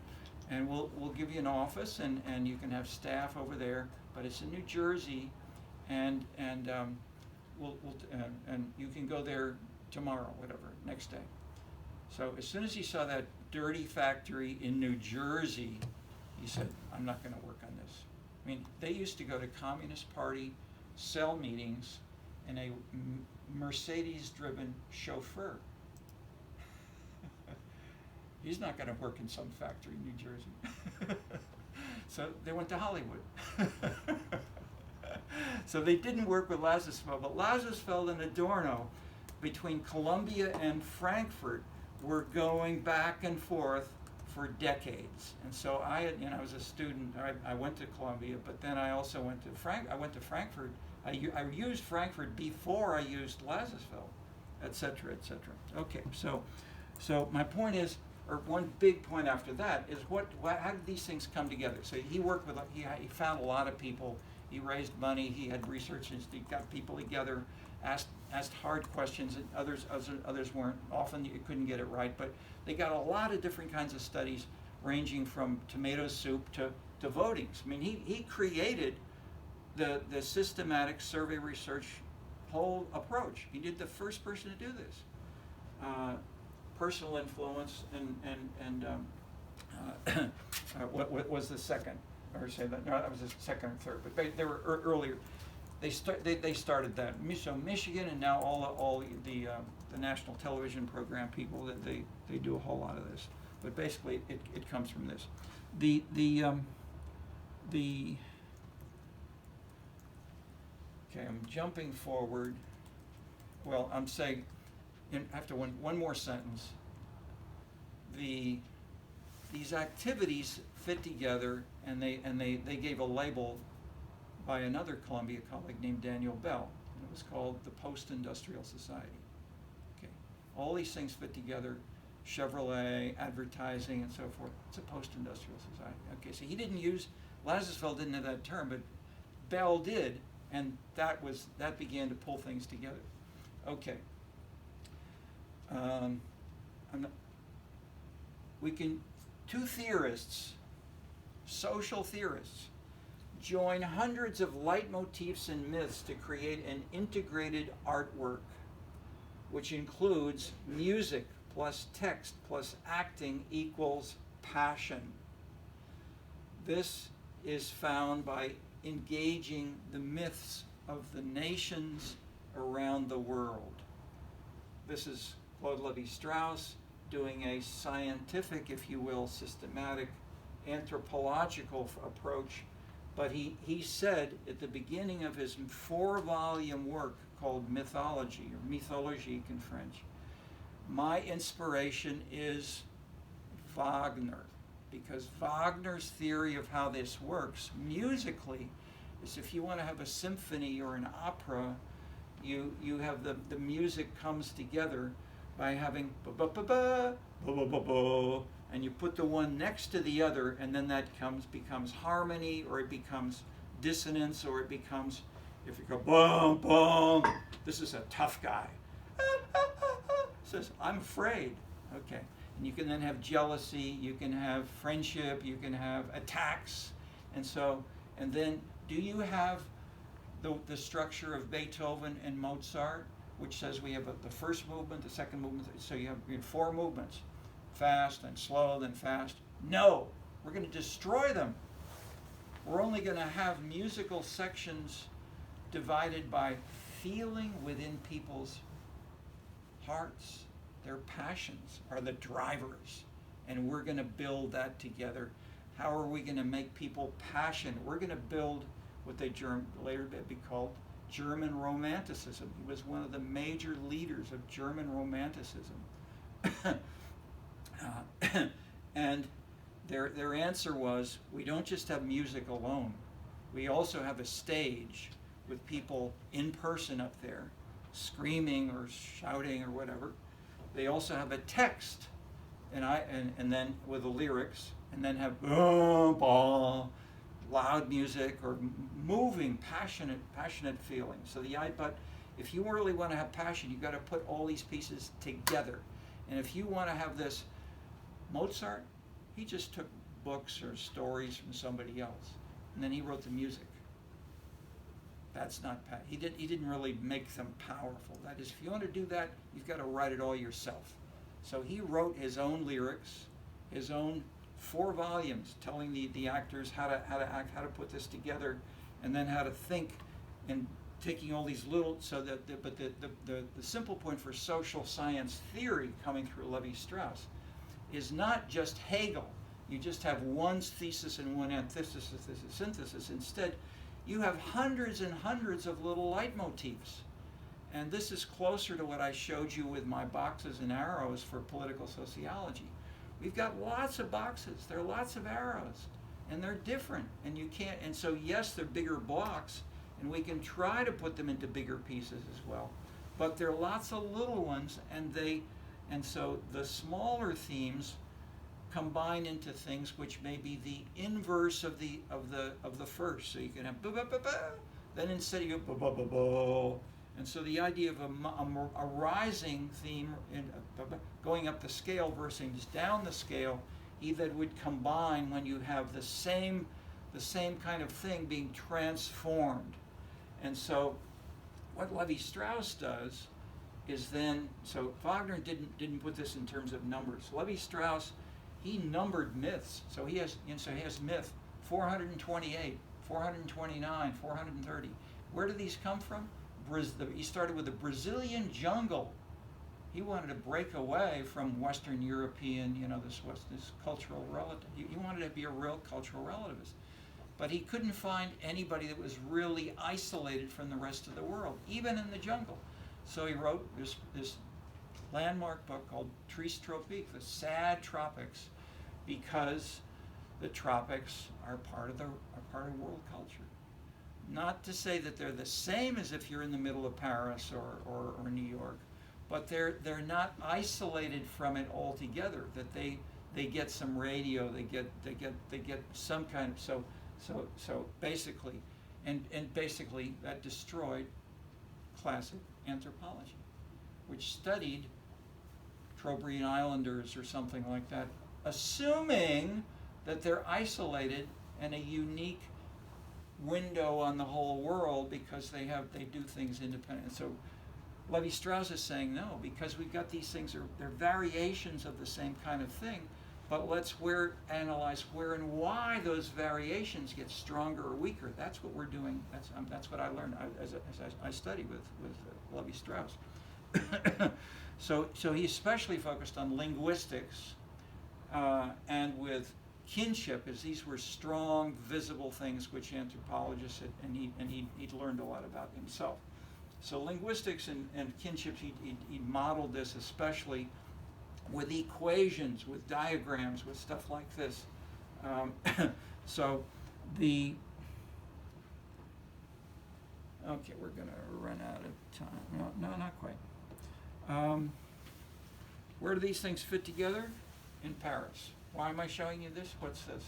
and we'll give you an office and you can have staff over there, but it's in New Jersey, and you can go there tomorrow, whatever, next day. So as soon as he saw that dirty factory in New Jersey, he said, I'm not going to work on this. I mean, they used to go to Communist Party cell meetings in a Mercedes-driven chauffeur. He's not going to work in some factory in New Jersey. So they went to Hollywood. So they didn't work with Lazarsfeld, but Lazarsfeld and Adorno, between Columbia and Frankfurt, were going back and forth for decades. And so I was a student. I went to Columbia, but then I also went to Frankfurt. I used Frankfurt before I used Lazarsfeld, et cetera, et cetera. Okay, so my point is, or one big point after that is how did these things come together? So he worked with, he found a lot of people, he raised money, he had research, he got people together, asked hard questions, and others weren't. Often you couldn't get it right, but they got a lot of different kinds of studies, ranging from tomato soup to votings. I mean, he created the systematic survey research whole approach. He did the first person to do this. Personal influence and what was the second? Or say that? No, that was the second or third. But they were earlier. They started that. So Michigan, and now all the national television program people, that they do a whole lot of this. But basically, it comes from this. Okay, I'm jumping forward. Well, I'm saying, after one more sentence, these activities fit together, and they gave a label by another Columbia colleague named Daniel Bell, and it was called the Post-Industrial Society. Okay, all these things fit together: Chevrolet, advertising, and so forth. It's a post-industrial society. Okay, so he didn't use, Lazarsfeld didn't have that term, but Bell did, and that began to pull things together. Okay. Two theorists, social theorists, join hundreds of leitmotifs and myths to create an integrated artwork, which includes music plus text plus acting equals passion. This is found by engaging the myths of the nations around the world. This is Claude Lévi-Strauss doing a scientific, if you will, systematic, anthropological approach. But he said at the beginning of his 4-volume work called Mythology, or Mythologique in French, my inspiration is Wagner, because Wagner's theory of how this works musically is, if you want to have a symphony or an opera, you have the music comes together by having ba-ba-ba-ba, ba-ba-ba-ba, and you put the one next to the other, and then that becomes harmony, or it becomes dissonance, or it becomes, if you go boom, boom, this is a tough guy. Says, I'm afraid. Okay. And you can then have jealousy, you can have friendship, you can have attacks. And then do you have the structure of Beethoven and Mozart, which says we have the first movement, the second movement, so you have 4 movements, fast and slow, then fast. No, we're going to destroy them. We're only going to have musical sections divided by feeling within people's hearts. Their passions are the drivers, and we're going to build that together. How are we going to make people passionate? We're going to build what they later be called German Romanticism. He was one of the major leaders of German Romanticism. And their answer was, we don't just have music alone. We also have a stage with people in person up there, screaming or shouting or whatever. They also have a text, and then with the lyrics, and then have loud music or moving, passionate feelings. So but if you really want to have passion, you've got to put all these pieces together. And if you want to have this, Mozart, he just took books or stories from somebody else, and then he wrote the music. That's not he didn't really make them powerful. That is, if you want to do that, you've got to write it all yourself. So he wrote his own lyrics, his own 4 volumes, telling the actors how to act, how to put this together, and then how to think, and taking all these little. So that the simple point for social science theory coming through Levi-Strauss is not just Hegel. You just have one thesis and one antithesis, synthesis. Instead, you have hundreds and hundreds of little leitmotifs. And this is closer to what I showed you with my boxes and arrows for political sociology. We've got lots of boxes, there are lots of arrows, and they're different. And you can't, and so yes, they're bigger blocks, and we can try to put them into bigger pieces as well. But there are lots of little ones, and so the smaller themes combine into things which may be the inverse of the first. So you can have ba ba ba ba, then instead you go ba ba ba ba. And so the idea of a rising theme going up the scale versus down the scale, either would combine when you have the same kind of thing being transformed. And so what Levi-Strauss does is then, so Wagner didn't put this in terms of numbers. Levi-Strauss, he numbered myths. So he has myth 428, 429, 430. Where do these come from? He started with the Brazilian jungle. He wanted to break away from Western European, this cultural relative. He wanted to be a real cultural relativist. But he couldn't find anybody that was really isolated from the rest of the world, even in the jungle. So he wrote this landmark book called Tristes Tropiques, the sad tropics, because the tropics are part of world culture. Not to say that they're the same as if you're in the middle of Paris or New York, but they're not isolated from it altogether. That they get some radio, they get some kind of so basically, and basically that destroyed classic anthropology, which studied Trobriand Islanders or something like that, assuming that they're isolated and a unique window on the whole world because they do things independent. So Levi-Strauss is saying no, because we've got these things, they're variations of the same kind of thing, but let's analyze where and why those variations get stronger or weaker. That's what we're doing. That's what I learned as I study with Levi-Strauss. So he especially focused on linguistics and with kinship, as these were strong, visible things which anthropologists he'd learned a lot about himself. So linguistics and kinship, he modeled this especially with equations, with diagrams, with stuff like this. Okay, we're going to run out of time. No, not quite. Where do these things fit together? In Paris. Why am I showing you this? What's this?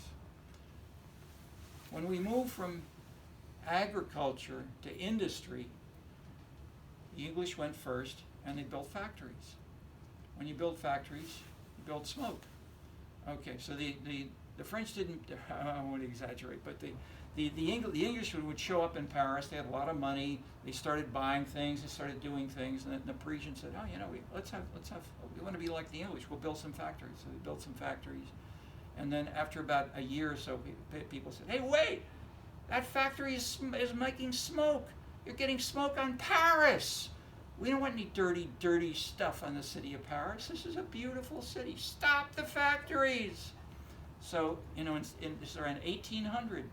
When we move from agriculture to industry, the English went first and they built factories. When you build factories, you build smoke. Okay, so the French didn't, I won't exaggerate, but the English would show up in Paris. They had a lot of money. They started buying things. They started doing things. And the Parisians said, we want to be like the English. We'll build some factories. So they built some factories. And then after about a year or so, people said, hey, wait, that factory is making smoke. You're getting smoke on Paris. We don't want any dirty, dirty stuff on the city of Paris. This is a beautiful city. Stop the factories. So, this is around 1800.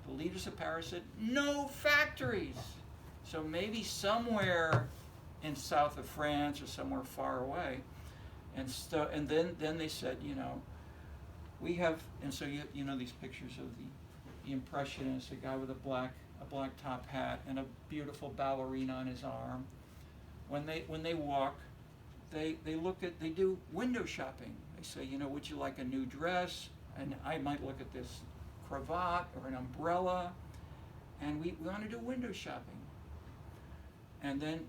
The leaders of Paris said, no factories. So maybe somewhere in south of France or somewhere far away. And then they said, we have, and so you know these pictures of the Impressionists, a guy with a black top hat and a beautiful ballerina on his arm. When they walk, they do window shopping. They say, you know, would you like a new dress? And I might look at this cravat or an umbrella, and we want to do window shopping. And then,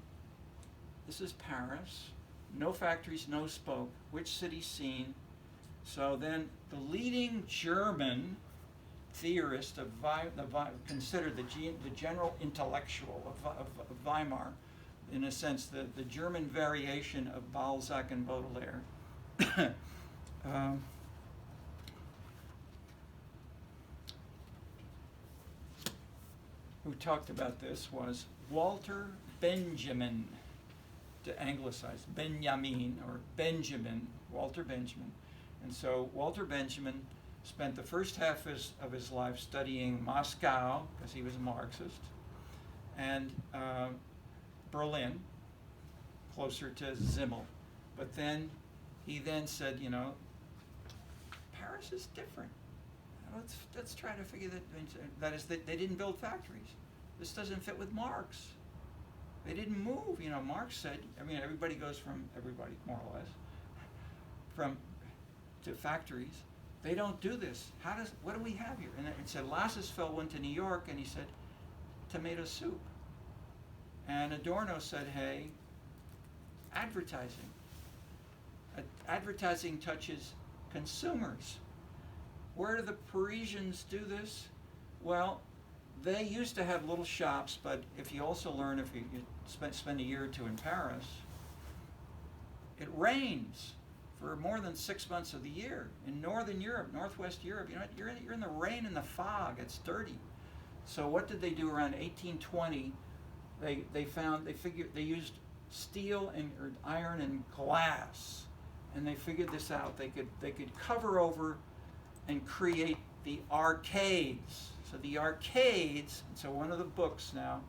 this is Paris, no factories, no smoke, which city seen? So then the leading German theorist of considered the general intellectual of Weimar, in a sense the German variation of Balzac and Baudelaire, who talked about this was Walter Benjamin, to anglicize, Benjamin or Benjamin, Walter Benjamin. And so Walter Benjamin spent the first half of his life studying Moscow, because he was a Marxist, and Berlin, closer to Zimmel. But then he then said, you know, Paris is different. Let's try to figure that is that they didn't build factories. This doesn't fit with Marx. They didn't move. You know, Marx said, I mean, everybody goes from, everybody, more or less, to factories. They don't do this. What do we have here? And it said, Lassesfeld went to New York and he said, tomato soup. And Adorno said, hey, advertising. Advertising touches consumers. Where do the Parisians do this? Well, they used to have little shops, but if you also learn, if you spend a year or two in Paris, it rains for more than 6 months of the year. In Northern Europe, Northwest Europe, you know, you're in the rain and the fog. It's dirty. So what did they do around 1820? They used steel or iron and glass, and they figured this out. They could cover over and create the arcades. So the arcades, so one of the books now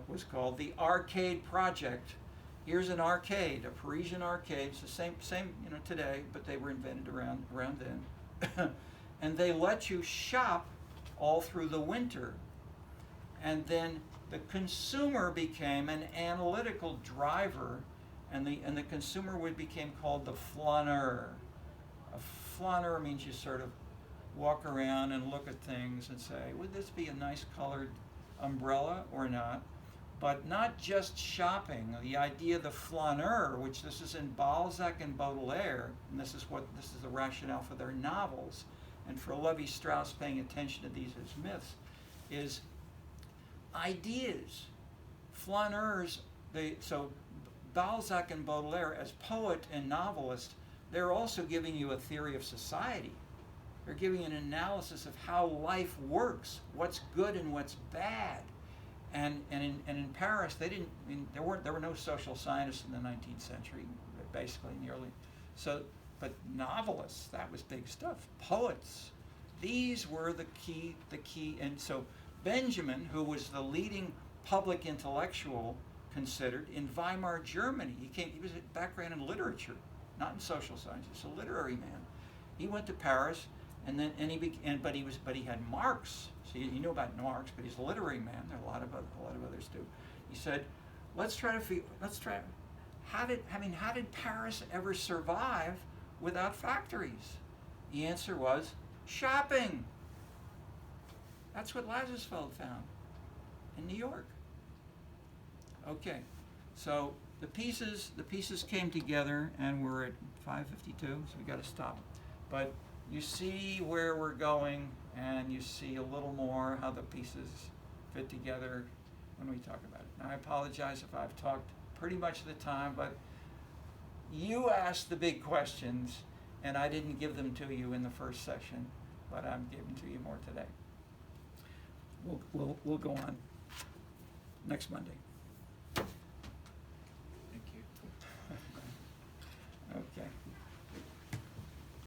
was called The Arcade Project. Here's an arcade, a Parisian arcade. It's the same you know, today, but they were invented around then. And they let you shop all through the winter. And then the consumer became an analytical driver, and the consumer became called the flaneur. A flaneur means you sort of walk around and look at things and say, would this be a nice colored umbrella or not? But not just shopping. The idea of the flaneur, which this is in Balzac and Baudelaire, and this is the rationale for their novels, and for Levi-Strauss paying attention to these as myths, is ideas. Flaneurs, so Balzac and Baudelaire, as poet and novelist, they're also giving you a theory of society. They're giving an analysis of how life works, what's good and what's bad. And in Paris, there were no social scientists in the 19th century, basically in the early. So, but novelists, that was big stuff. Poets, these were the key. And so Benjamin, who was the leading public intellectual considered in Weimar, Germany, he was a background in literature, not in social science. He's a literary man. He went to Paris. But he had Marx. So he knew about Marx, but he's a literary man. There are a lot of others too. He said, how did Paris ever survive without factories? The answer was shopping. That's what Lassesfeld found in New York. Okay, so the pieces came together, and we're at 5:52, so we got to stop. But you see where we're going, and you see a little more how the pieces fit together when we talk about it. Now, I apologize if I've talked pretty much of the time, but you asked the big questions, and I didn't give them to you in the first session, but I'm giving to you more today. We'll go on next Monday.